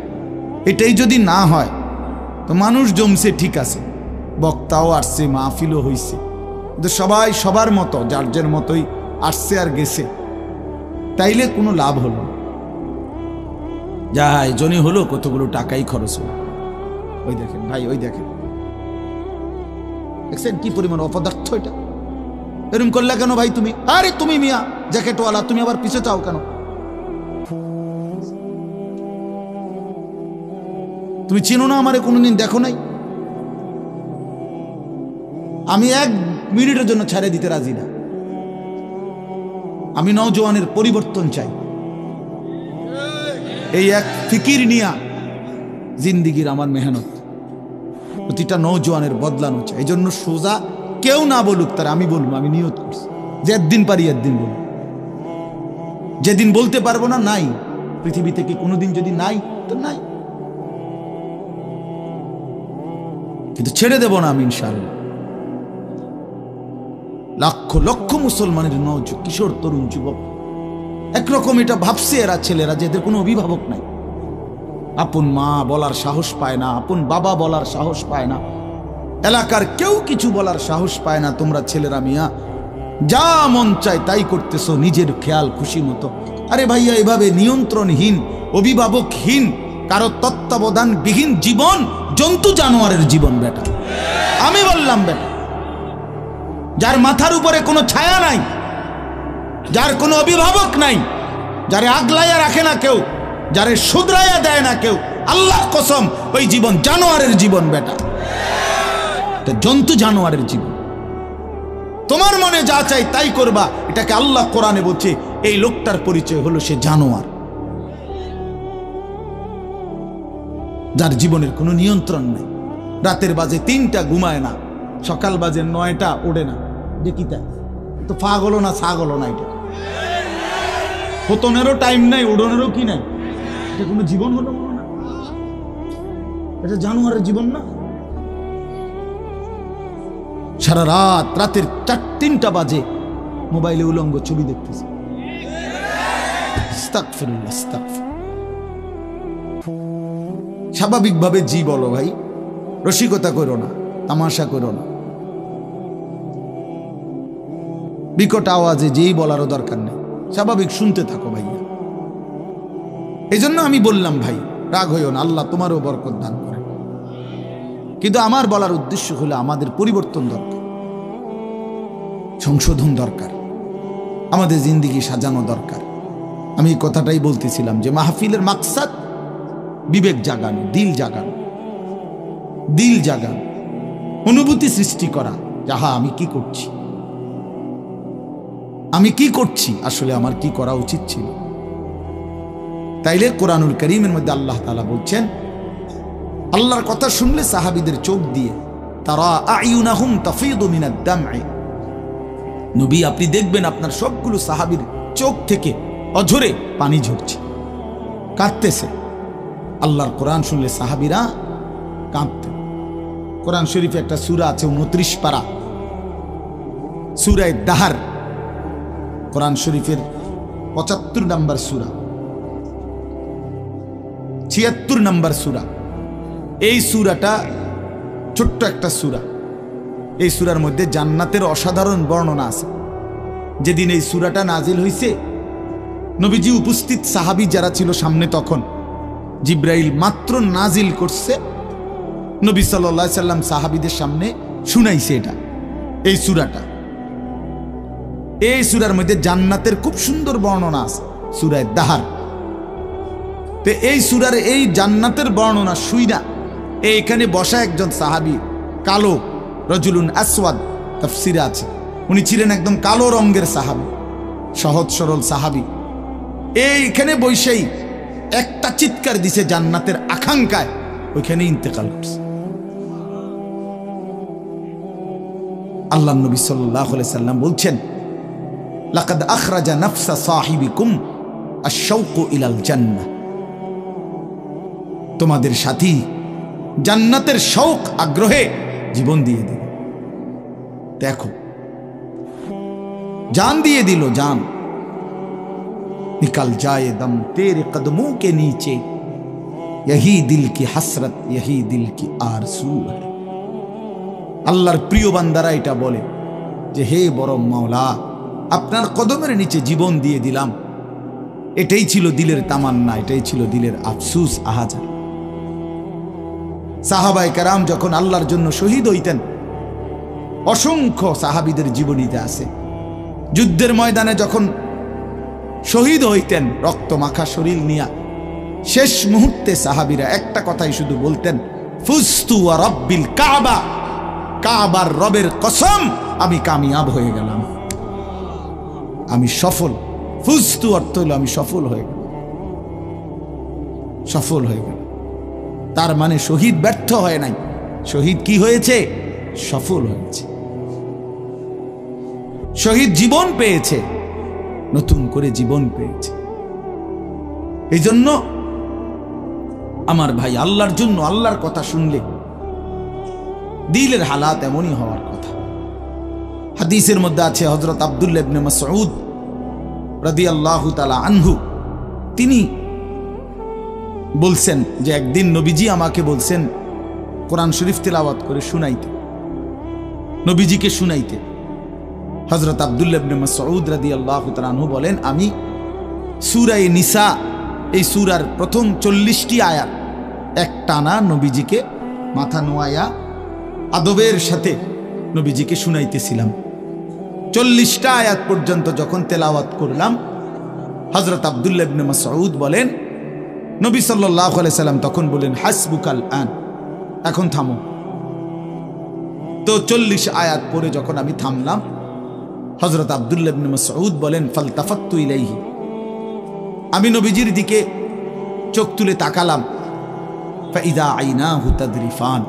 এটাই যদি না হয় তো মানুষ জমছে ঠিক আছে, বক্তাও আসছে, মাহফিলও হইছে, কিন্তু সবাই সবার মতো যার যার মতোই আসছে আর গেছে, তাইলে কোনো লাভ হলো না। যা আয়োজনই হলো কতগুলো টাকাই খরচ হলো। ওই দেখেন ভাই, ওই দেখেন, দেখছেন কি পরিমাণ অপদার্থ এটা। এরকম করলে কেন ভাই তুমি? আরে তুমি মিয়া জ্যাকেটওয়ালা, তুমি আবার পিছে চাও কেন? তুমি চিনো না আমারে, কোনোদিন দেখো নাই? আমি 1 মিনিটের জন্য ছেড়ে দিতে রাজি না। আমি নওজোয়ানের পরিবর্তন চাই। এই এক ফিকির নিয়া জিন্দিগির আমার মেহনত, প্রতিটা নওজোয়ানের বদলানো চাই। এই জন্য সোজা কেউ না বলুক তারা, আমি বলবো, আমি নিয়ত করছি যে একদিন পারি একদিন বলবো। যেদিন বলতে পারবো না, নাই। পৃথিবী থেকে কোনোদিন যদি নাই তো নাই। কিন্তু ছেড়ে দেব না আমি ইনশাআল্লাহ। লক্ষ লক্ষ মুসলমানের কিশোর তরুণ যুবক একরকম এটা ভাবছে এরা ছেলেরা যে এদের কোনো অভিভাবক নাই, আপন মা বলার সাহস পায় না, আপন বাবা বলার সাহস পায় না, এলাকার কেউ কিছু বলার সাহস পায় না। তোমরা ছেলেরা মিয়া যা মন চায় তাই করতেছো নিজের খেয়াল খুশি মতো। আরে ভাইয়া, এভাবে নিয়ন্ত্রণহীন অভিভাবকহীন কারো তত্ত্বাবধানবিহীন জীবন জন্তু জানোয়ারের জীবন বেটা। আমি বললাম বেটা, যার মাথার উপরে কোনো ছায়া নাই, যার কোনো অভিভাবক নাই, যারে আগলাইয়া রাখে না কেউ, যারে শুধরাইয়া দেয় না কেউ, আল্লাহর কসম ওই জীবন জানোয়ারের জীবন বেটা, জন্তু জানোয়ারের জীবন। তোমার মনে যা চাই তাই করবা, এটাকে আল্লাহ কোরআনে বলছে এই লোকটার পরিচয় হলো সে জানোয়ার, যার জীবনের কোনো নিয়ন্ত্রণ নেই। রাতের বাজে 3টা ঘুমায় না, সকাল বাজে 9টা ওড়ে না। যে কি তাই তো পাগল না ছাগল না, এটা পতনেরও টাইম নাই, উড়নেরও কি নাই, এটা কোনো জীবন হলো না, এটা জানোয়ারের জীবন না। সারা রাত রাতের 3টা বাজে মোবাইলে উলঙ্গ ছবি দেখতেছে। আস্তাগফিরুল্লাহ, আস্তাগফিরুল্লাহ। স্বাভাবিকভাবে জি বলো ভাই, রসিকতা করো না, তামাশা করো না, বিকট আওয়াজে যেই বলারও দরকার নেই, স্বাভাবিক শুনতে থাকো ভাইয়া। এই জন্য আমি বললাম ভাই রাগ হইও না, আল্লাহ তোমারও বরকত দান করে। কিন্তু আমার বলার উদ্দেশ্য হলো আমাদের পরিবর্তন দরকার, সংশোধন দরকার, আমাদের জিন্দেগি সাজানো দরকার। আমি এই কথাটাই বলতেছিলাম যে মাহফিলের মাকসাদ বিবেক জাগানো, দিল জাগানো, দিল জাগানো, অনুভূতি সৃষ্টি করা, যাহা আমি কি করছি, আমি কি করছি, আসলে আমার কি করা উচিত ছিল। তাইলে কোরআনুল কারীমের মধ্যে আল্লাহ তাআলা বলছেন, আল্লাহর কথা শুনলে সাহাবীদের চোখ দিয়ে তারা আয়ুনাহুম তাফিদু মিনাদ দাম'i, নবী আপনি দেখবেন আপনার সবগুলো সাহাবীর চোখ থেকে অঝরে পানি ঝরছে, কাঁদতেছে। আল্লাহর কোরআন শুনলে সাহাবীরা কাঁদতেন। কোরআন শরীফে একটা সূরা আছে 29 পারা, সূরা দাহার, কোরআন শরীফের 75 নম্বর সূরা, 76 নম্বর সূরা। এই সূরাটা ছোট্ট একটা সূরা। এই সূরার মধ্যে জান্নাতের অসাধারণ বর্ণনা আছে। যেদিন এই সূরাটা নাজিল হয়েছে, নবীজি উপস্থিত সাহাবী যারা ছিল সামনে, তখন জিব্রাইল মাত্র নাজিল করছে, নবী সাল্লাল্লাহু আলাইহি সাল্লাম সাহাবীদের সামনে শুনাইছে এটা, এই সূরাটা। এই সূরার মধ্যে জান্নাতের খুব সুন্দর বর্ণনা আছে, সূরা দাহার। তো এই সূরার এই জান্নাতের বর্ণনা শুইনা এইখানে বসা একজন সাহাবী, কালো, রজুলুন আসওয়াদ তাফসিরে আছে, উনি ছিলেন একদম কালো রঙের সাহাবী, সহজ সরল সাহাবী। এইখানে বৈশাই একটা চিৎকার দিছে জান্নাতের আকাঙ্ক্ষায়, ওইখানে ইন্তেকাল করছে। আল্লাহর নবী সাল্লাল্লাহু আলাইহি সাল্লাম বলছেন, লাকাদ আখরাজা নাফসা সাহিবিকুম আশ-শাওকু ইলাল জান্নাহ, তোমাদের সাথী জান্নাতের শৌক আগ্রহে জীবন দিয়ে দিল। দেখো, जान दिए दिलो जान, निकल जाए दम तेरे कदमों के नीचे, यही दिल की हसरत यही दिल की आरज़ू है। আল্লাহর প্রিয় বান্দারা এটা বলে যে হে বড় মাওলা, আপনার কদমের নিচে জীবন দিয়ে দিলাম, এটাই ছিল দিলের তামান্না, এটাই ছিল দিলের আফসোস, আহাজার। সাহাবায়ে কেরাম যখন আল্লাহর জন্য শহীদ হইতেন, অসংখ্য সাহাবীদের জীবনীতে আছে, যুদ্ধের ময়দানে যখন শহীদ হইতেন রক্ত মাখা শরীর নিয়া, শেষ মুহূর্তে সাহাবীরা একটা কথাই শুধু বলতেন, ফুস্তু ওয়া রাব্বিল কাবা, কাবার রবের কসম আমি কামিয়াব হয়ে গেলাম, আমি সফল। ফুস্তু অর্থ হলো আমি সফল হয়ে গেলাম, সফল হয়ে গেলাম। তার মানে শহীদ ব্যর্থ হয় নাই, শহীদ কি হয়েছে? সফল হয়েছে। শহীদ জীবন পেয়েছে, নতুন করে জীবন পেয়েছে। এই জন্য আমার ভাই, আল্লাহর জন্য আল্লাহর কথা শুনলে দিলের হালাত এমনই হওয়ার কথা। হাদিসের মধ্যে আছে হযরত আব্দুল্লাহ ইবনে মাসউদ রাদিয়াল্লাহু তাআলা আনহু তিনি বলছেন যে একদিন নবীজি আমাকে বলছেন কোরআন শরীফ তেলাওয়াত করে শুনাইতে, নবীজিকে শুনাইতে। হযরত আব্দুল্লাহ ইবনে মাসউদ রাদিয়াল্লাহু তাআলা আনহু বলেন, আমি সূরা নিসা এই সূরার প্রথম 40টি আয়াত একটানা নবীজিকে মাথা নোয়ায়া আদবের সাথে নবীজিকে শুনাইতেছিলাম। 40টা আয়াত পর্যন্ত যখন তেলাওয়াত করলাম, হযরত আব্দুল্লাহ ইবনে মাসউদ বলেন, নবী সাল্লাল্লাহু আলাইহি সাল্লাম তখন বলেন, হাসবুকাল আন, এখন থামো। তো 40 আয়াত পরে যখন আমি থামলাম, হযরত আব্দুল্লাহ ইবনে মাসউদ বলেন, ফালতাফাত্তু ইলাইহি, আমি নবীজির দিকে চোখ তুলে তাকালাম। ফাইদা আইনাহু তাদরিফান,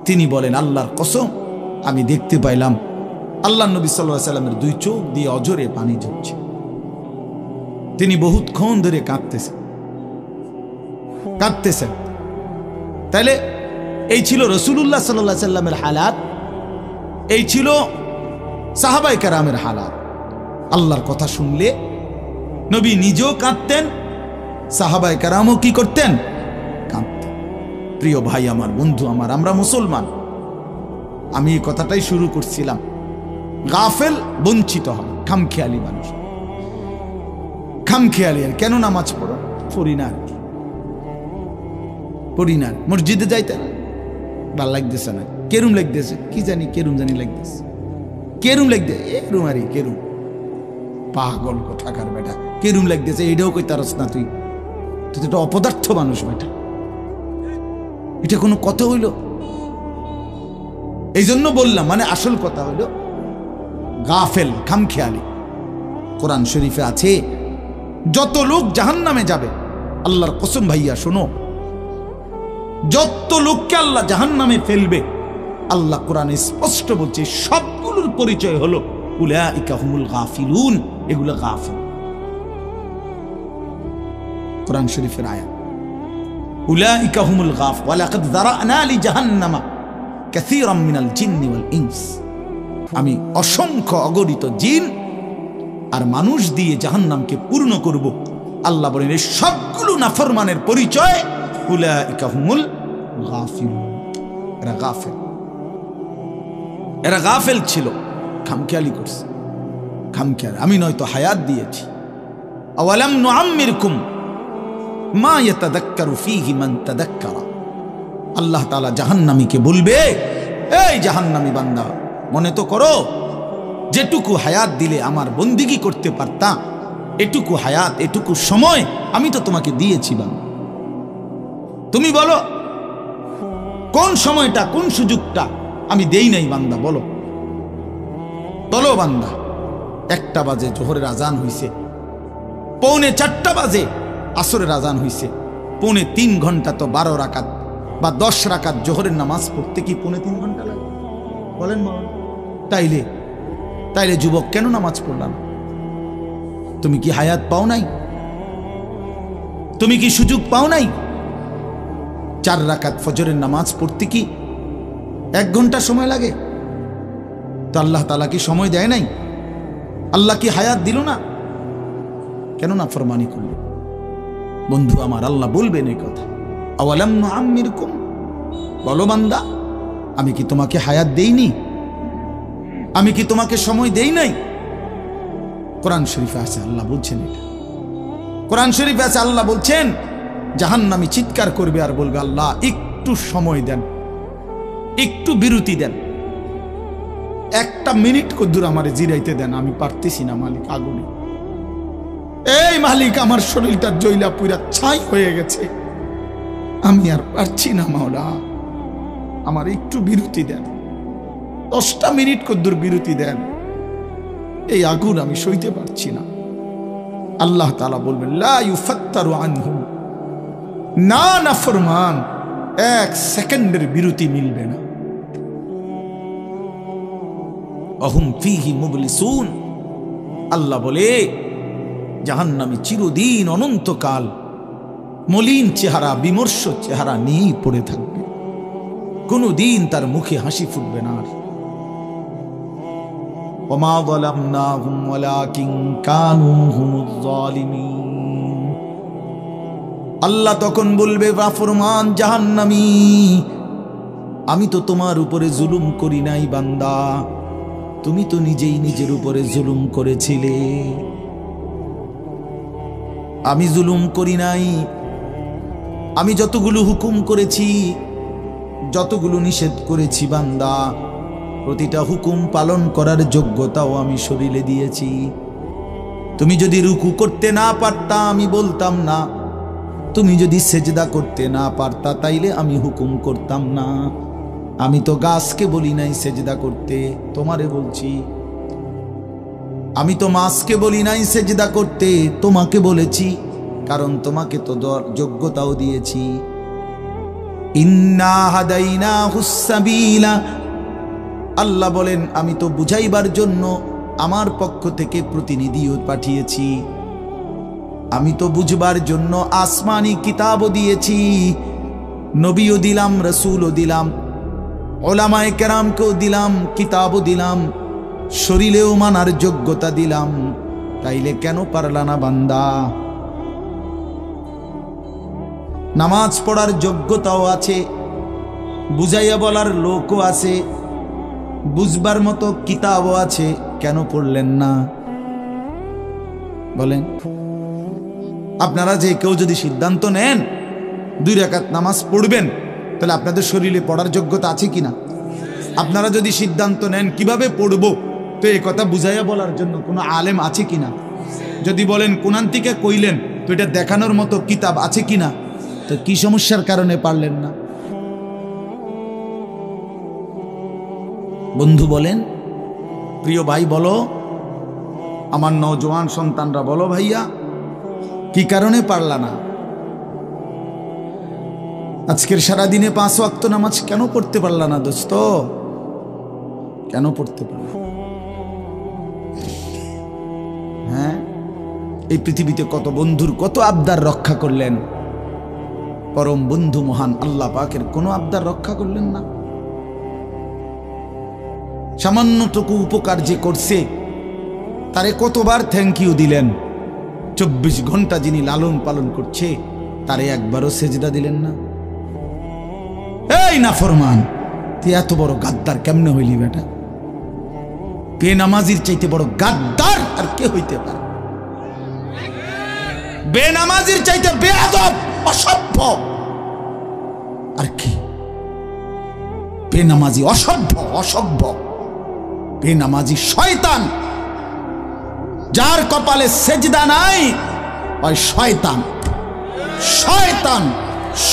তিনি বলেন, আল্লাহর কসম আমি দেখতে পাইলাম আল্লাহ নবী সাল্লাল্লাহু আলাইহি সাল্লামের দুই চোখ দিয়ে অজরে পানি ঝরছে। তিনি বহুতক্ষণ ধরে কাঁদতেছেন। তাহলে এই ছিল রাসূলুল্লাহ সাল্লাল্লাহু আলাইহি সাল্লামের হালাত, এই ছিল সাহাবায়ে কেরামের হালাত। আল্লাহর কথা শুনলে নবী নিজেও কাঁদতেন, সাহাবায়ে কেরামও কি করতেন? কাঁদতেন। প্রিয় ভাই আমার, বন্ধু আমার, আমরা মুসলমান। আমি এই কথাটাই শুরু করছিলাম, গাফেল বঞ্চিত হয়, খামখেয়ালি মানুষ, খামখেয়ালি। আর কেন নামাজ পড়ো? পড়ি না, আর কি পড়ি না। মসজিদে যাইতে না, ভাল লাগতেছে না, কেরুম লাগতেছে, কি জানি কেরুম জানি লাগতেছে, কেরুম লাগতেছে, এরুম আরে কেরুম, পাগল কোথাকার বেটা, কেরুম লাগতেছে, এটাও কই তারস না তুই? তুই তো একটা অপদার্থ মানুষ বেটা, এটা কোনো কথা হইল? এই জন্য বললাম, মানে আসল কথা হইল গাফেল, খামখেয়ালি। কোরআন শরীফে আছে যত লোক জাহান্নামে যাবে, আল্লাহর কসম ভাইয়া শোনো, যত লোককে আল্লাহ জাহান্নামে ফেলবে, আল্লাহ কোরআনে স্পষ্ট বলছে সবগুলোর পরিচয় হলো উলাইকা হুমুল গাফিলুন, এগুলো গাফিল। কোরআন শরীফের আয়াত, উলাইকা হুমুল গাফ ওয়ালাকাদ যারানা লি জাহান্নামা কাসীরাম মিনাল জিন্নি ওয়াল ইনস, আমি অসংখ্য অগণিত জিন আর মানুষ দিয়ে জাহান্নামকে পূর্ণ করব। আল্লাহ বলেন এই সবগুলো নাফরমানের পরিচয় উলাইকা হুমুল গাফিলুন, এরা গাফেল, এরা গাফেল ছিল, খামখেয়ালি করছে, খামখেয়ালি। আমি নয়তো হায়াত দিয়েছি, আওয়ালাম নুআম্মিরকুম মা ইয়াতাযাক্কারু ফীহি মান তাযাক্কারা। আল্লাহ তাআলা জাহান্নামীকে বলবে, এই জাহান্নামী বান্দা, মনে তো করো যেটুকু হায়াত দিলে আমার বন্দিগি করতে পারতাম, এটুকু হায়াত, এটুকু সময় আমি তো তোমাকে দিয়েছি বান্দা। তুমি বলো কোন সময়টা, কোন সুযোগটা আমি দেই নাই বান্দা? বলো বলো বান্দা। 1টা বাজে জোহরের আজান হইছে, 3:45 বাজে আসরের আজান হইছে, 3.5 ঘন্টা তো 12 রাকাত বা 10 রাকাত জোহরের নামাজ পড়তে কি 3.5 ঘন্টা লাগে? বলেন তাইলে তাইলে যুবক কেন নামাজ পড়লাম? তুমি কি হায়াত পাও নাই? তুমি কি সুযোগ পাও নাই? 4 রাকাত ফজরের নামাজ পড়তে কি 1 ঘন্টা সময় লাগে? তো আল্লাহ তাআলা কি সময় দেয় নাই? আল্লাহ কি হায়াত দিল না? কেন না ফরমানি করল? বন্ধু আমার, আল্লাহ বলবেন এই কথা, আওয়ালাম নুআম্মিরকুম, বলো বান্দা আমি কি তোমাকে হায়াত দেইনি? আমি কি তোমাকে সময় দেই নাই? কোরআন শরীফে আছে আল্লাহ বলছেন এটা। কোরআন শরীফে আছে আল্লাহ বলছেন জাহান্নামী চিৎকার করবে আর বলবে, আল্লাহ একটু সময় দেন, একটু বিরতি দেন, 1টা মিনিট কদ্দুর আমারে জিরাইতে দেন, আমি পারতেছি না মালিক, আগুনে, এই মালিক আমার শরীরটা জ্বলা পুরা ছাই হয়ে গেছে, আমি আর পারছি না মাওলা, আমার একটু বিরতি দেন, 10টা মিনিট কদ্দুর বিরতি দেন, এই আগুন আমি সইতে পারছি না। আল্লাহ তাআলা বলবেন, লা ইউফাত্তারু আনহুম, না নাফরমান 1 সেকেন্ডের বিরতি মিলবে না। অহুম ফীহি মুবলিসুন, আল্লাহ বলে জাহান্নামী চিরদিন অনন্তকাল মলিন চেহারা, বিমর্ষ চেহারা নিয়েই পড়ে থাকবে। কোনদিন তার মুখে হাসি ফুটবে না। ওমা যালামনাহুম ওয়ালাকিন কানু হুমুজ জালিমিন। আল্লাহ তখন বলবে, নাফরমান জাহান্নামী, আমি তো তোমার উপরে জুলুম করি নাই বান্দা, তুমি তো নিজেই নিজের উপরে জুলুম করেছিলে। আমি জুলুম করি নাই। আমি যতগুলো হুকুম করেছি, যতগুলো নিষেধ করেছি বান্দা, প্রতিটা হুকুম পালন করার যোগ্যতাও আমি শরীরে দিয়েছি। তুমি যদি রুকু করতে না পারতা আমি বলতাম না, তুমি যদি সেজদা করতে না পারতা তাইলে আমি হুকুম করতাম না। আমি তো গাছকে বলি নাই সেজদা করতে, তোমারে বলছি। আমি তো মাছকে বলি নাই সেজদা করতে, তোমাকে বলেছি, কারণ তোমাকে তো যোগ্যতাও দিয়েছি। ইন্না হাদাইনাহুস সাবিলা, আল্লাহ বলেন আমি তো বুঝাইবার জন্য আমার পক্ষ থেকে প্রতিনিধিও পাঠিয়েছি। আমি তো বুঝবার জন্য আসমানি কিতাবও দিয়েছি, নবীও দিলাম, রাসূলও দিলাম, উলামায়ে কেরামকেও দিলাম, কিতাবও দিলাম, শরীরেও মানার যোগ্যতা দিলাম। তাইলে কেন পারলা না বান্দা? নামাজ পড়ার যোগ্যতাও আছে, বুঝাইয়া বলার লোকও আছে, বুঝবার মতো কিতাবও আছে, কেন পড়লেন না বলেন? আপনারা যে কেউ যদি সিদ্ধান্ত নেন 2 রাকাত নামাজ পড়বেন, তাহলে আপনাদের শরীরে পড়ার যোগ্যতা আছে কিনা? আপনারা যদি সিদ্ধান্ত নেন কিভাবে পড়ব, তো এই কথা বুঝাইয়া বলার জন্য কোনো আলেম আছে কিনা? যদি বলেন কোরআন থেকে কইলেন, তো এটা দেখানোর মতো কিতাব আছে কিনা? তো কি সমস্যার কারণে পারলেন না? বন্ধু বলেন, প্রিয় ভাই বলো, আমার নওজোয়ান সন্তানরা বলো, ভাইয়া কি কারণে পারলা না? আজকের সারাদিনে 5 ওয়াক্ত নামাজ কেন পড়তে পারলা না দোস্ত? কেন পড়তে পারলা? হ্যাঁ, এই পৃথিবীতে কত বন্ধুর কত আবদার রক্ষা করলেন, পরম বন্ধু মহান আল্লাহ পাকের কোনো আবদার রক্ষা করলেন না। সামান্যটুকু উপকার যে করছে তারে কতবার থ্যাংক ইউ দিলেন। 24 ঘন্টা যিনি লালন পালন করছে তারে একবারও সেজদা দিলেন না। এই নাফরমান, তুই এত বড় গাদ্দার কেমনে হইলি বেটা? বেনামাজির চাইতে বড় গাদ্দার আর কে হইতে পারে? বেনামাজির চাইতে বেয়াদব, অসভ্য আর কি? বেনামাজি অসভ্য, অসভ্য বেনামাজি শয়তান। যার কপালে সেজদা নাই ওই শয়তান, শয়তান,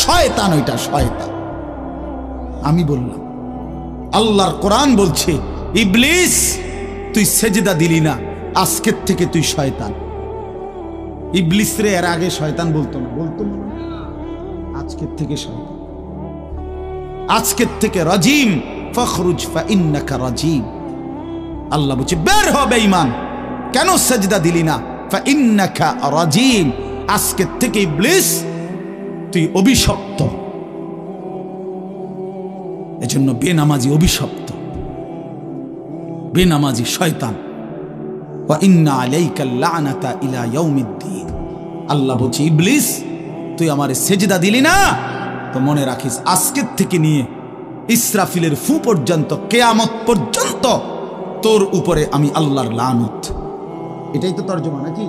শয়তান, ওইটা শয়তান। আমি বললাম, আল্লাহর কোরআন বলছে, ইবলিস তুই সেজদা দিলি না, আজকের থেকে তুই শয়তান। ইবলিস রে এর আগে শয়তান বলতো না, বলতো না, আজকের থেকে শয়তান, আজকের থেকে রাজিম, ফখরুজ ফাইন্নাকা রাজিম। আল্লাহ বলছে বের হ বেঈমান, কেন সেজদা দিলি না? ফাইন্নাকা রাজিম, আজকের থেকে ইবলিস তুই অভিশপ্ত। এজন্য বেনামাজি অভিশপ্ত, বেনামাজি শয়তান। ওয়া ইন্না আলাইকা লানাতা ইলা ইয়াউমিদ্দিন। আল্লাহ বলছে ইবলিস তুই আমারে সেজদা দিলি না, তো মনে রাখিস আজকের থেকে নিয়ে ইসরাফিলের ফু পর্যন্ত, কিয়ামত পর্যন্ত তোর উপরে আমি আল্লাহর লানত। এটাই তো তরজমা নাকি?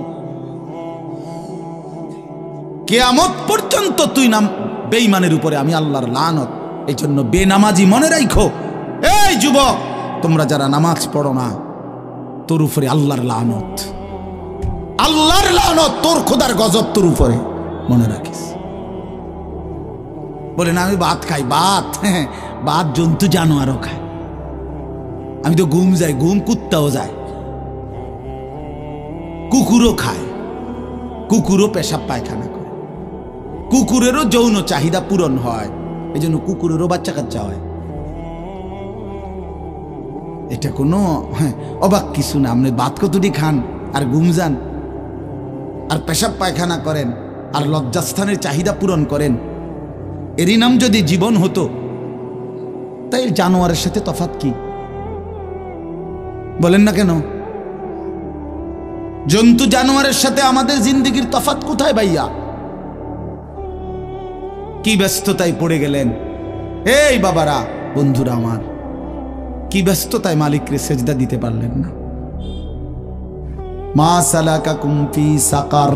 কিয়ামত পর্যন্ত তুই নাম বেঈমানের উপরে আমি আল্লাহর লানত। এই জন্য বেনামাজি মনে রাখো, এই যুবক তোমরা যারা নামাজ পড়ো না, তোর উপরে আল্লাহর লানত, আল্লাহর লানত, তোর খোদার গজব তোর উপরে, মনে রাখিস। বলে না আমি ভাত খাই, ভাত, হ্যাঁ ভাত জন্তু জানোয়ারও খায়। আমি তো ঘুম যাই, ঘুম কুত্তাও যায়, কুকুরও খায়, কুকুরও পেশাব পায়খানা করে, কুকুরেরও যৌন চাহিদা পূরণ হয়, এই জন্য কুকুরেরও বাচ্চা কাচ্চা হয়। এটা কোনো অবাক কিছু না। আপনি ভাত কতটি খান আর ঘুম যান আর পেশাব পায়খানা করেন আর লজ্জাস্থানের চাহিদা পূরণ করেন, এরই নাম যদি জীবন হতো তাই জানোয়ারের সাথে তফাৎ কি বলেন না কেন? জন্তু জানোয়ারের সাথে আমাদের জিন্দেগির তফাৎ কোথায় ভাইয়া? কি ব্যস্ততায় পড়ে গেলেন এই বাবারা, বন্ধুরা আমার, কি ব্যস্ততায় মালিককে সেজদা দিতে পারলেন না? মা সালাকাকুম ফি সাকার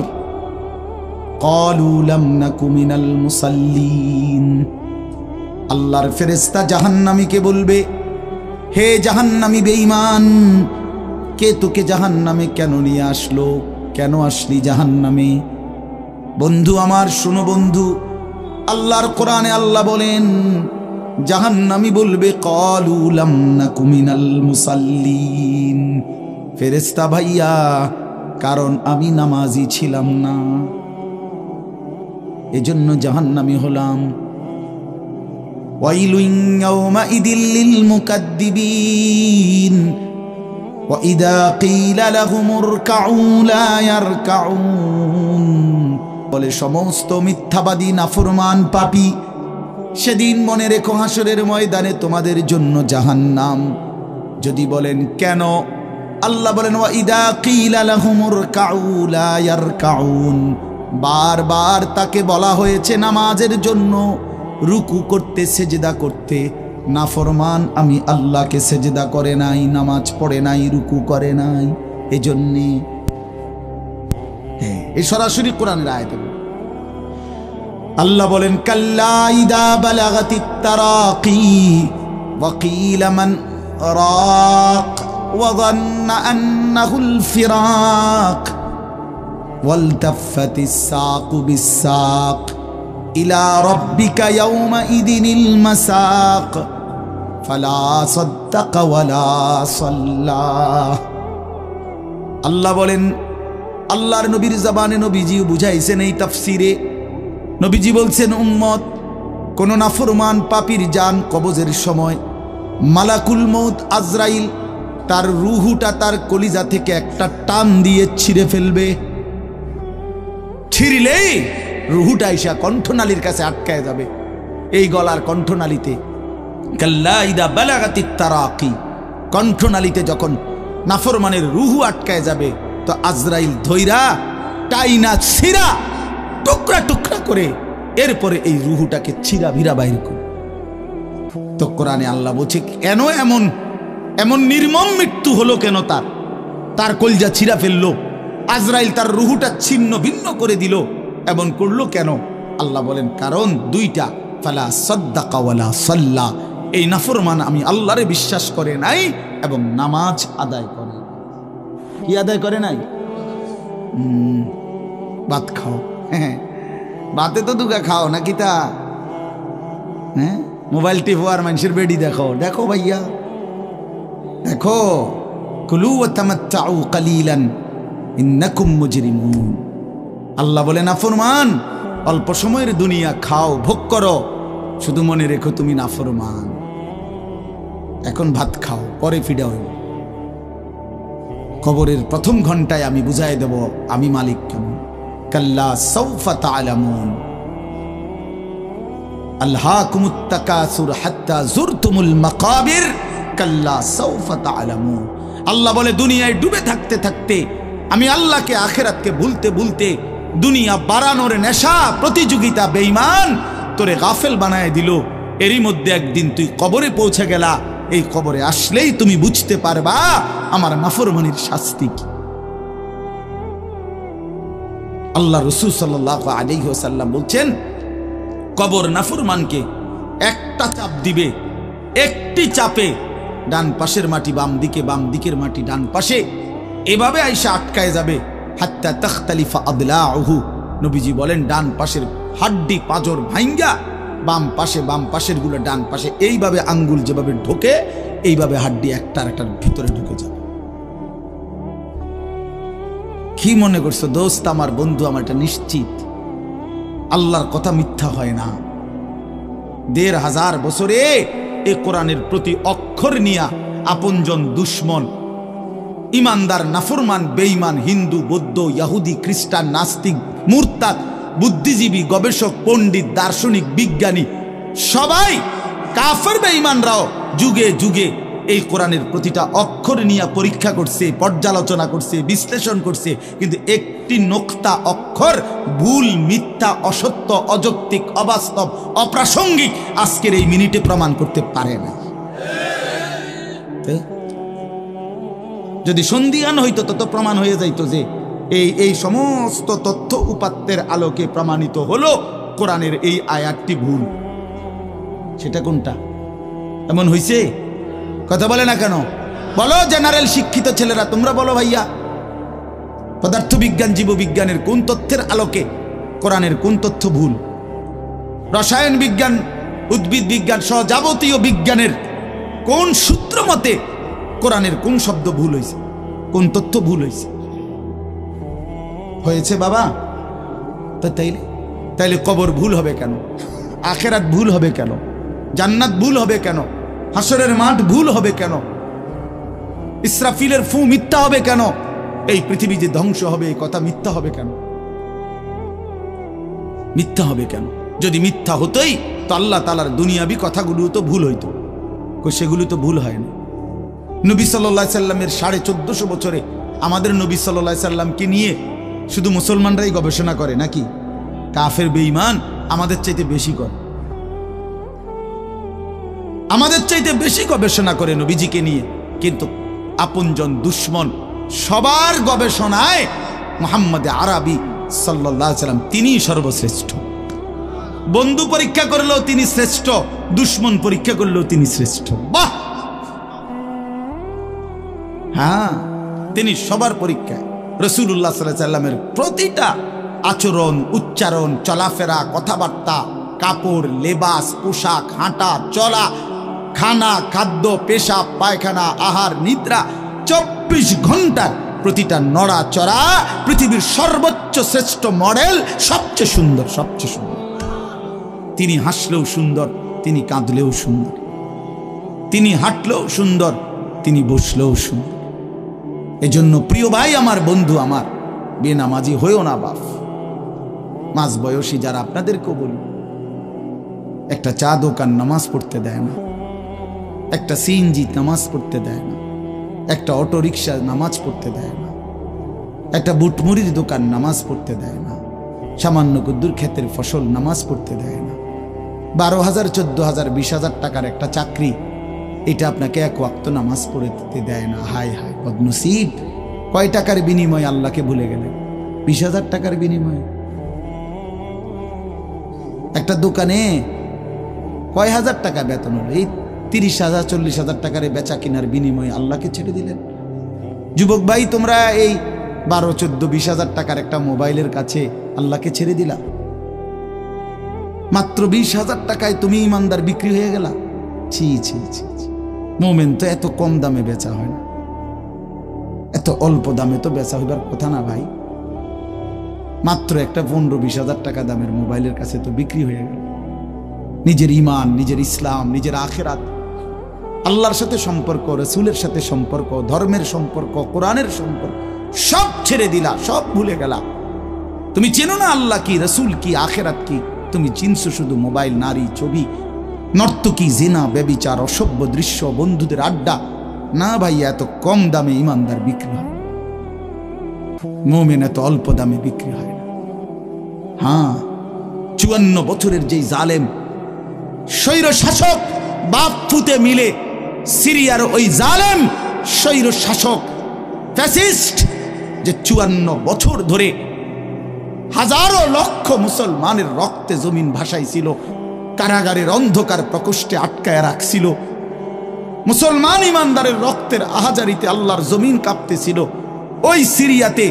ক্বালু লাম নাকু মিনাল মুসাল্লিন। আল্লাহর ফেরেশতা জাহান্নামীকে বলবে, হে জাহান্নামী বেঈমান, কে তোকে জাহান্নামে কেন নিয়ে আসলো? কেন আসলি জাহান্নামে? বন্ধু আমার শুনো বন্ধু, আল্লাহর কোরআনে আল্লাহ বলেন জাহান্নামী বলবে ক্বালু লাম নাকু মিনাল মুসাল্লিন, ফেরেশতা ভাইয়া কারণ আমি নামাজি ছিলাম না, এজন্য জাহান্নামী হলাম। ওয়াইলুন ইয়াওমাইদিল লিল মুকাদ্দিবিন ওয়া ইযা ক্বিলা লাহুমুর কাউ লা ইয়ারকাউন। বলে সমস্ত মিথ্যাবাদী নাফরমান পাপী, সেদিন মনে রেখো হাসরের ময়দানে তোমাদের জন্য জাহান্নাম। যদি বলেন কেন, আল্লাহ বলেন ওয়া ইযা ক্বিলা লাহুমুর কাউ লা ইয়ারকাউন, বারবার তাকে বলা হয়েছে নামাজের জন্য, রুকু করতে, সেজদা করতে। নাফরমান আমি আল্লাহকে সেজদা করে নাই, নামাজ পড়ে নাই, রুকু করে নাই, এজন্যে। এই সরাসরি কোরআনের আয়াত। আল্লাহ বলেন কাল্লা ইদা বালাগাতিত তারাকি ওয়া কিলা মান রাক ওয়া যান্না আন্নাহুল ফিরাক ওয়ালতাফাতিস সাকু বিস-সাক ইলা রাব্বিকা ইয়াওমাইদিনিল মাসাক ফালা সাদ্দাকা ওয়ালা সাল্লা। আল্লাহ বলেন, আল্লাহর নবীর জবানে নবীজিও বুঝাইছেন এই তাফসিরে। নবীজি বলছেন উম্মত, কোন নাফরমান পাপীর জান কবজের সময় মালাকুল মউত আজরাইল তার রুহুটা তার কলিজা থেকে একটা টান দিয়ে ছিঁড়ে ফেলবে। ছিঁড়লেই রুহুটা এসে কণ্ঠনালীর কাছে আটকায় যাবে, এই গলার কণ্ঠনালীতে। কাল্লা ইদা বালাগাতিত তারাকি, কণ্ঠনালীতে যখন নাফরমানের রুহু আটকায় যাবে, তো আজরাইল ধৈরা টাইনা ছিঁড়া টুকরা টুকরা করে এরপরে এই রুহুটাকে ছিঁড়া ভিড়া বাইর করে। তো কোরআনে আল্লাহ বলছে কেন এমন এমন নির্মম মৃত্যু হলো কেন? তার কলজা ছিঁড়া ফেললো, আজরাইল তার রুহুটা ছিন্ন ভিন্ন করে দিল, এমন করলো কেন? আল্লাহ বলেন কারণ দুইটা, ফালা সাদ্দাকা ওয়ালা সাল্লা, এই নাফরমান আমি আল্লাহরে বিশ্বাস করে নাই এবং নামাজ আদায় করে। কি আদায় করে নাই? ভাত খাও, হ্যাঁ ভাতে তো দুগা খাও নাকি তা? হ্যাঁ মোবাইল টিপো আর মানুষের বেডি দেখো, দেখো ভাইয়া দেখো। কুলু ওয়া তামাত্তাউ কালিলান ইন্নাকুম মুজরিমুন। আল্লাহ বলে নাফরমান অল্প সময়ের দুনিয়া খাও, ভোগ করো, শুধু মনে রেখো তুমি নাফরমান। এখন ভাত খাও, পরে ফিডা হইব। কবরের প্রথম ঘন্টায় আমি বুঝাই দেব আমি মালিক কেমন। কাল্লা সাউফা তা'লামুন আলহাকুমুত তাকাসুর হাত্তা যুরতুমুল মাকাবির কাল্লা সাউফা তা'লামুন। আল্লাহ বলে দুনিয়ায় ডুবে থাকতে থাকতে আমি আল্লাহকে আখিরাতকে ভুলতে ভুলতে দুনিয়া বাড়ানোর নেশা প্রতিযোগিতা বেঈমান তোরে গাফেল বানায় দিল। এরই মধ্যে একদিন তুই কবরে পৌঁছে গেলা, এই কবরে আসলেই তুমি বুঝতে পারবা আমার নাফরমানির শাস্তি কি। আল্লাহ রাসূল সাল্লাল্লাহু আলাইহি ওয়াসাল্লাম বলছেন কবর নাফরমানকে একটা চাপ দিবে, একটি চাপে ডান পাশের মাটি বাম দিকে, বাম দিকের মাটি ডান পাশে, এভাবে আইসা আটকায় যাবে। হাত্তা তাখতালিফা আদলাউহু, নবীজি বলেন ডান পাশের হাড্ডি পাঁজর ভাঙ্গা বাম পাশের গুলো ডান পাশে, এইভাবে আঙ্গুল যেভাবে ঢোকে এইভাবে হাড্ডি একটার একটার ভিতরে ঢুকে যাবে। কি মনে করছো দোস্ত, আমার বন্ধু, আমার এটা নিশ্চিত আল্লাহর কথা মিথ্যা হয় না। ১৫০০ বছরে এ কোরআনের প্রতি অক্ষর নিয়া আপনজন দুশ্মন ইমানদার নাফরমান বেঈমান হিন্দু বৌদ্ধ ইহুদি খ্রিস্টান নাস্তিক মুরতাদ বুদ্ধিজীবী গবেষক পণ্ডিত দার্শনিক বিজ্ঞানী সবাই কাফের বেঈমানরাও যুগে যুগে এই কোরআনের প্রতিটা অক্ষর নিয়ে পরীক্ষা করছে, পর্যালোচনা করছে, বিশ্লেষণ করছে, কিন্তু একটি নোক্তা অক্ষর ভুল, মিথ্যা, অসত্য, অযৌক্তিক, অবাস্তব, অপ্রাসঙ্গিক আজকের এই মিনিটে প্রমাণ করতে পারে না। যদি সন্দিহান হইতো তত প্রমাণ হয়ে যাইতো যে এই সমস্ত তথ্য উপাত্তের আলোকে প্রমাণিত হলো কোরআনের এই আয়াতটি ভুল। সেটা কোনটা? এমন হইছে? কথা বলে না কেন? বলো জেনারেল শিক্ষিত ছেলেরা, তোমরা বলো ভাইয়া, পদার্থবিজ্ঞান, জীববিজ্ঞানের কোন তথ্যের আলোকে কোরআনের কোন তথ্য ভুল? রসায়ন বিজ্ঞান, উদ্ভিদ বিজ্ঞান সহ যাবতীয় বিজ্ঞানের কোন সূত্র মতে কোরআনের কোন শব্দ ভুল হয়েছে, কোন তথ্য ভুল হয়েছে? হয়েছে বাবা। তো তাইলে কবর ভুল হবে কেন? আখেরাত ভুল হবে কেন? জান্নাত ভুল হবে কেন? হাসরের মাঠ ভুল হবে কেন? ইসরাফিলের ফু মিথ্যা হবে কেন? এই পৃথিবী যে ধ্বংস হবে এই কথা মিথ্যা হবে কেন? মিথ্যা হবে কেন? যদি মিথ্যা হতোই তো আল্লাহ তাআলার দুনিয়াবি কথাগুলো তো ভুল হইতো, সেগুলো তো ভুল হয় না। নবী সাল্লাল্লাহু আলাইহি সাল্লামের 1450 বছরে আমাদের নবী সাল্লাল্লাহু আলাইহি সাল্লামকে নিয়ে শুধু মুসলমানরাই গবেষণা করে নাকি? কাফের বেঈমান আমাদের চাইতে বেশি করে, আমাদের চাইতে বেশি গবেষণা করে নবীজিকে নিয়ে, কিন্তু আপনজন দুশ্মন সবার গবেষণায় মুহাম্মদ আরবি সাল্লাল্লাহু আলাইহি সাল্লাম তিনিই সর্বশ্রেষ্ঠ। বন্ধু পরীক্ষা করলেও তিনি শ্রেষ্ঠ, দুশ্মন পরীক্ষা করলেও তিনি শ্রেষ্ঠ। বাহ! হ্যাঁ, তিনি সবার পরীক্ষায়। রাসূলুল্লাহ সাল্লাল্লাহু আলাইহি সাল্লামের প্রতিটা আচরণ, উচ্চারণ, চলাফেরা, কথাবার্তা, কাপড়, লেবাস, পোশাক, হাঁটা চলা, খানা, খাদ্য, পেশাব, পায়খানা, আহার, নিদ্রা, 24 ঘন্টার প্রতিটা নড়াচড়া পৃথিবীর সর্বোচ্চ শ্রেষ্ঠ মডেল, সবচেয়ে সুন্দর, সবচেয়ে সুন্দর। তিনি হাসলেও সুন্দর, তিনি কাঁদলেও সুন্দর, তিনি হাঁটলেও সুন্দর, তিনি বসলেও সুন্দর। এজন্য প্রিয় ভাই আমার, বন্ধু আমার, বেনামাজি হয়েও না বাপ। মাঝ বয়সী যারা, আপনাদেরকেও বলি, একটা চা দোকান নামাজ পড়তে দেয় না, একটা সিএনজি নামাজ পড়তে দেয় না, একটা অটো রিক্সা নামাজ পড়তে দেয় না, একটা বুটমুড়ির দোকান নামাজ পড়তে দেয় না, সামান্য কুদ্দুর ক্ষেতের ফসল নামাজ পড়তে দেয় না। 12,000, 14,000, 20,000 টাকার একটা চাকরি, এটা আপনাকে এক ওয়াক্ত নামাজ পড়তে দেয় না। হায় হায় বদনসিব! কয় টাকার বিনিময়ে আল্লাহকে ভুলে গেলেন? 20,000 টাকার বিনিময়ে। একটা দোকানে কয় হাজার টাকা বেতন হলো, এই 30,000, 40,000 টাকার বেচা কিনার বিনিময়ে আল্লাহকে ছেড়ে দিলেন। যুবক ভাই, তোমরা এই 12, 14, 20,000 টাকার একটা মোবাইলের কাছে আল্লাহকে ছেড়ে দিলা। মাত্র 20,000 টাকায় তুমি ইমানদার বিক্রি হয়ে গেলা। ছি ছি ছি! মোমেন তো এত কম দামে বেচা হয় না, এত অল্প দামে তো বেচা হইবার কথা না ভাই। মাত্র একটা 15-20,000 টাকা দামের মোবাইলের কাছে তো বিক্রি হয়ে গেল। নিজের ইমান, নিজের ইসলাম, নিজের আখিরাত, আল্লাহর সাথে সম্পর্ক, রাসূলের সাথে সম্পর্ক, ধর্মের সম্পর্ক, কোরআনের সম্পর্ক সব ছেড়ে দিলা, সব ভুলে গেলা। তুমি চেনো না আল্লাহ কি, রাসূল কি, আখিরাত কি। তুমি চিনছো শুধু মোবাইল, নারী, ছবি, নর্তকী, জিনা, ব্যভিচার, অসভ্য দৃশ্য, বন্ধুদের আড্ডা। না ভাই, এত কম দামে ইমানদার বিক্রি হয়, মুমিন এত অল্প দামে বিক্রি হয় না। হ্যাঁ, 54 বছরের যেই জালেম স্বৈর শাসক বাপ ফুতে মিলে, সিরিয়ার ওই জালেম স্বৈর শাসক ফ্যাসিস্ট, যে 54 বছর ধরে হাজারো লক্ষ মুসলমানের রক্তে জমিন ভাসাইছিল, কারাগারের অন্ধকার প্রকোষ্ঠে আটকায় রাখছিল, মুসলমান ইমানদারের রক্তের আহাজারিতে আল্লাহর জমিন কাঁপতেছিল। ওই সিরিয়াতে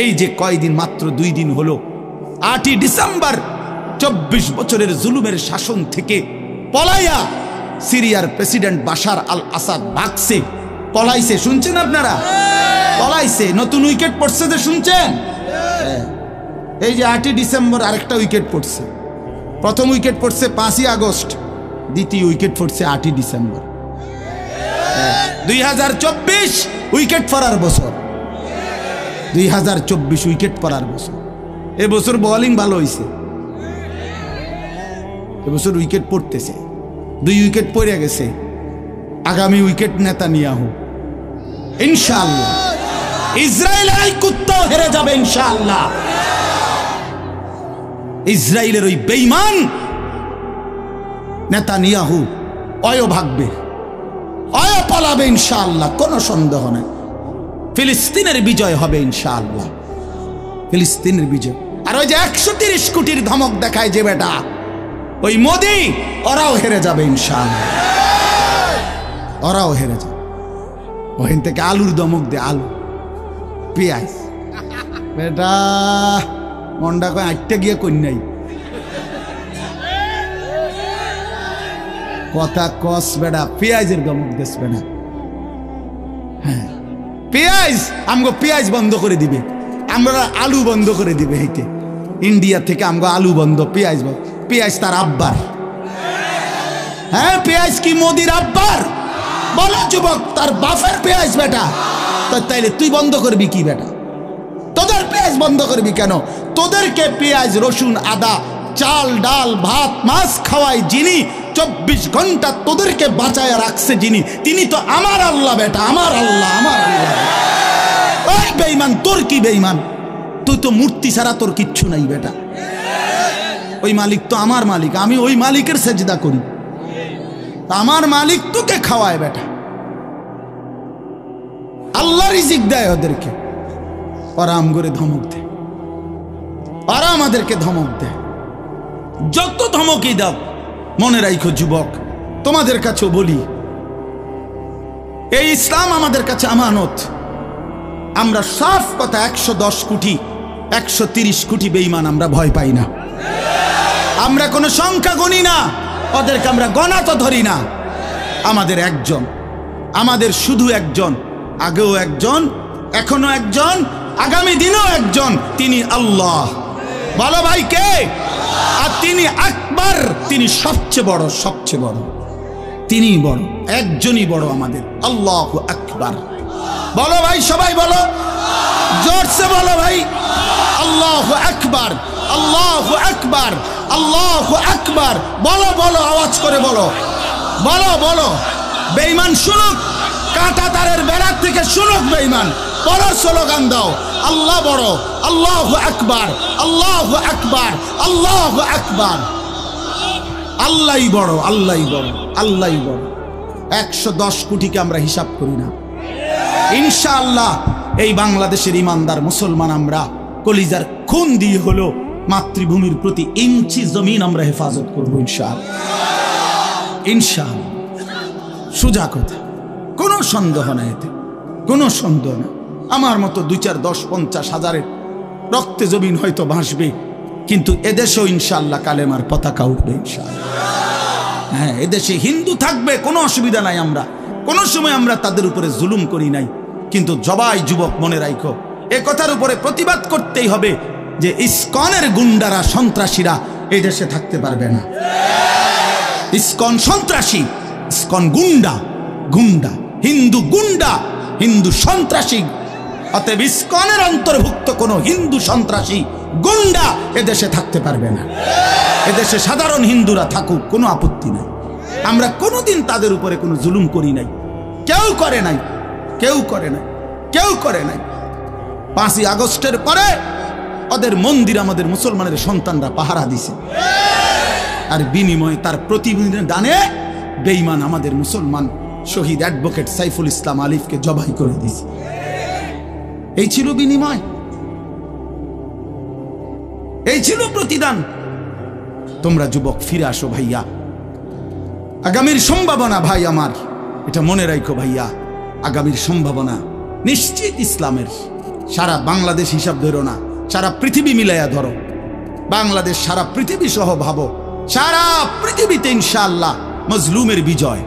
এই যে কয়দিন, মাত্র 2 দিন হলো, 8ই ডিসেম্বর 24 বছরের জুলুমের শাসন থেকে পলাইয়া সিরিয়ার প্রেসিডেন্ট বাশার আল আসাদ ভাগছে, পলাইছে। শুনছেন আপনারা? পলাইছে। নতুন উইকেট পড়ছে যে, শুনছেন? এই যে 8ই ডিসেম্বর আরেকটা উইকেট পড়ছে। প্রথম উইকেট পড়ছে 5ই আগস্ট, দ্বিতীয় উইকেট পড়ছে 8ই ডিসেম্বর। 2024 উইকেট পড়ার বছর, 2024 উইকেট পড়ার বছর। এবছর বোলিং ভালো হয়েছে, এবছর উইকেট পড়তেছে। 2 উইকেট পড়ে গেছে, আগামী উইকেট নেতানিয়াহু ইনশাআল্লাহ। ইসরায়েলের এই কুত্তাও হেরে যাবে ইনশাআল্লাহ। ইসরায়েলের ওই বেঈমান নেতানিয়াহু অয় ভাগবে, অয় পালাবে ইনশাআল্লাহ, কোনো সন্দেহ নেই। ফিলিস্তিনের বিজয় হবে ইনশাআল্লাহ, ফিলিস্তিনের বিজয়। আর ওই যে 130 কোটির ধমক দেখায় যে বেটা, ওই মোদি, ওরাও হেরে যাবে ইনশাআল্লাহ, ওরাও হেরে যাবে। ওখান থেকে আলুর ধমক দে, আলু পেঁয়াজ বেটা মন্ডা কয় আটটা গিয়ে কন্যাই কথা কস বেটা, পেঁয়াজের ধমক দেশ বেটা। হ্যাঁ পেঁয়াজ, আমগো পেঁয়াজ বন্ধ করে দিবে, আমরা আলু বন্ধ করে দিবে। হেঁটে ইন্ডিয়া থেকে আমগো আলু বন্ধ, পেঁয়াজ বন্ধ। পেঁয়াজ তার আব্বার। হ্যাঁ পেঁয়াজ কি মোদির আব্বার? বলো যুবক, তার বাপের পেঁয়াজ বেটা। তাইলে তুই বন্ধ করবি কি বেটা? তোদের পেঁয়াজ বন্ধ করবি কেন? তোদেরকে পেঁয়াজ, রসুন, আদা, চাল, ডাল, ভাত, মাছ খাওয়াই যিনি, 24 ঘন্টা তোদেরকে বাঁচায় রাখছে যিনি, তিনি তো আমার আল্লাহ বেটা, আমার আল্লাহ, আমার আল্লাহ। ওই বেঈমান, তোর কি বেঈমান? তুই তো মূর্তি ছাড়া তোর কিচ্ছু নাই বেটা। ওই মালিক তো আমার মালিক, আমি ওই মালিকের সেজদা করি, আমার মালিক তোকে খাওয়ায় বেটা। আল্লাহ রিজিক দেয় ওদেরকে, ওরা আম করে ধমক দেয়, ওরা আমাদেরকে ধমক দেয়। যত ধমকই দাও, মনে রাখো যুবক, তোমাদের কাছেও বলি, এই ইসলাম আমাদের কাছে আমানত। আমরা সাফ কথা 110 কোটি 130 কোটি বেঈমান আমরা ভয় পাই না। আমরা কোনো সংখ্যা গণি না, ওদেরকে আমরা গণা তো ধরি না। আমাদের একজন, আমাদের শুধু একজন, আগেও একজন, এখনো একজন, আগামী দিনও একজন, তিনি আল্লাহ। বলো ভাই কে? আর তিনি আকবার, তিনি সবচেয়ে বড়, সবচেয়ে বড়, তিনি বড়, একজনই বড় আমাদের, আল্লাহু আকবার। বলো ভাই, সবাই বলো, জোরসে বলো ভাই, আল্লাহু আকবার, আল্লাহু আকবার, আল্লাহু আকবার। বলো বলো, আওয়াজ করে বলো, বলো বলো। বেঈমান শুনুক, কাঁটা তারের বেড়ার থেকে শুনুক বেঈমান। বড় স্লোগান দাও, আল্লাহ বড়, আল্লাহু আকবার, আল্লাহু আকবার, আল্লাহু আকবার। আল্লাহই বড়, আল্লাহই বড়, আল্লাহই বড়। 110 কোটিকে আমরা হিসাব করি না। ইনশাআল্লাহ এই বাংলাদেশের ইমানদার মুসলমান আমরা কলিজার খুন দিয়ে হলো মাতৃভূমির প্রতি ইঞ্চি জমিন আমরা হেফাজত করব ইনশাআল্লাহ, ইনশাআল্লাহ। সোজা কথা, কোনো সন্দেহ নাই এতে, কোনো সন্দেহ না। আমার মতো 2, 4, 10, 50 হাজারের রক্তে জমিন হয়তো ভাসবে, কিন্তু এদেশেও ইনশাআল্লাহ কালেমার পতাকা উঠবে ইনশাআল্লাহ। হ্যাঁ, এদেশে হিন্দু থাকবে, কোনো অসুবিধা নাই। আমরা কোনো সময় আমরা তাদের উপরে জুলুম করি নাই, কিন্তু জবাই যুবক মনে রাখো, এ কথার উপরে প্রতিবাদ করতেই হবে যে ইসকনের গুন্ডারা, সন্ত্রাসীরা এই দেশে থাকতে পারবে না। ইসকন সন্ত্রাসী, ইসকন গুন্ডা, গুন্ডা, হিন্দু গুন্ডা, হিন্দু সন্ত্রাসী। অতএব ইসকনের অন্তর্ভুক্ত কোন হিন্দু সন্ত্রাসী গুন্ডা এদেশে থাকতে পারবে না। এদেশে সাধারণ হিন্দুরা থাকুক, কোনো আপত্তি নাই। আমরা কোনোদিন তাদের উপরে কোনো জুলুম করি নাই, কেউ করে নাই, কেউ করে নাই, কেউ করে নাই। 5ই আগস্টের পরে ওদের মন্দির আমাদের মুসলমানের সন্তানরা পাহারা দিছে, আর বিনিময়ে তার প্রতিদানে বেঈমান আমাদের মুসলমান শহীদ অ্যাডভোকেট সাইফুল ইসলাম আলিফকে জবাই করে দিয়েছে। এই ছিল বিনিময়, এই ছিল প্রতিদান। তোমরা যুবক ফিরে আসো ভাইয়া, আগামীর সম্ভাবনা ভাই আমার, এটা মনে রাখো ভাইয়া, আগামীর সম্ভাবনা নিশ্চিত ইসলামের। সারা বাংলাদেশ হিসাব ধরো না, সারা পৃথিবী মিলাইয়া ধরো। বাংলাদেশ সারা পৃথিবী সহ ভাবো, সারা পৃথিবীতে ইনশাআল্লাহ মজলুমের বিজয়,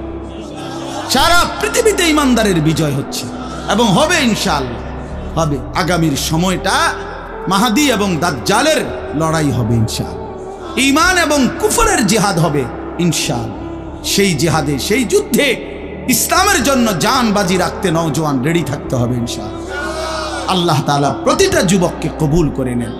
সারা পৃথিবীতে ইমানদারের বিজয় হচ্ছে এবং হবে ইনশাআল্লাহ, হবে। আগামীর সময়টা মাহাদি এবং দাজ্জালের লড়াই হবে ইনশাআল্লাহ। ঈমান এবং কুফরের জিহাদ হবে ইনশাআল্লাহ। সেই জিহাদে, সেই যুদ্ধে ইসলামের জন্য জান বাজি রাখতে নওজোয়ান রেডি থাকতে হবে ইনশাআল্লাহ। আল্লাহ তাআলা প্রতিটা যুবককে কবুল করে নেন।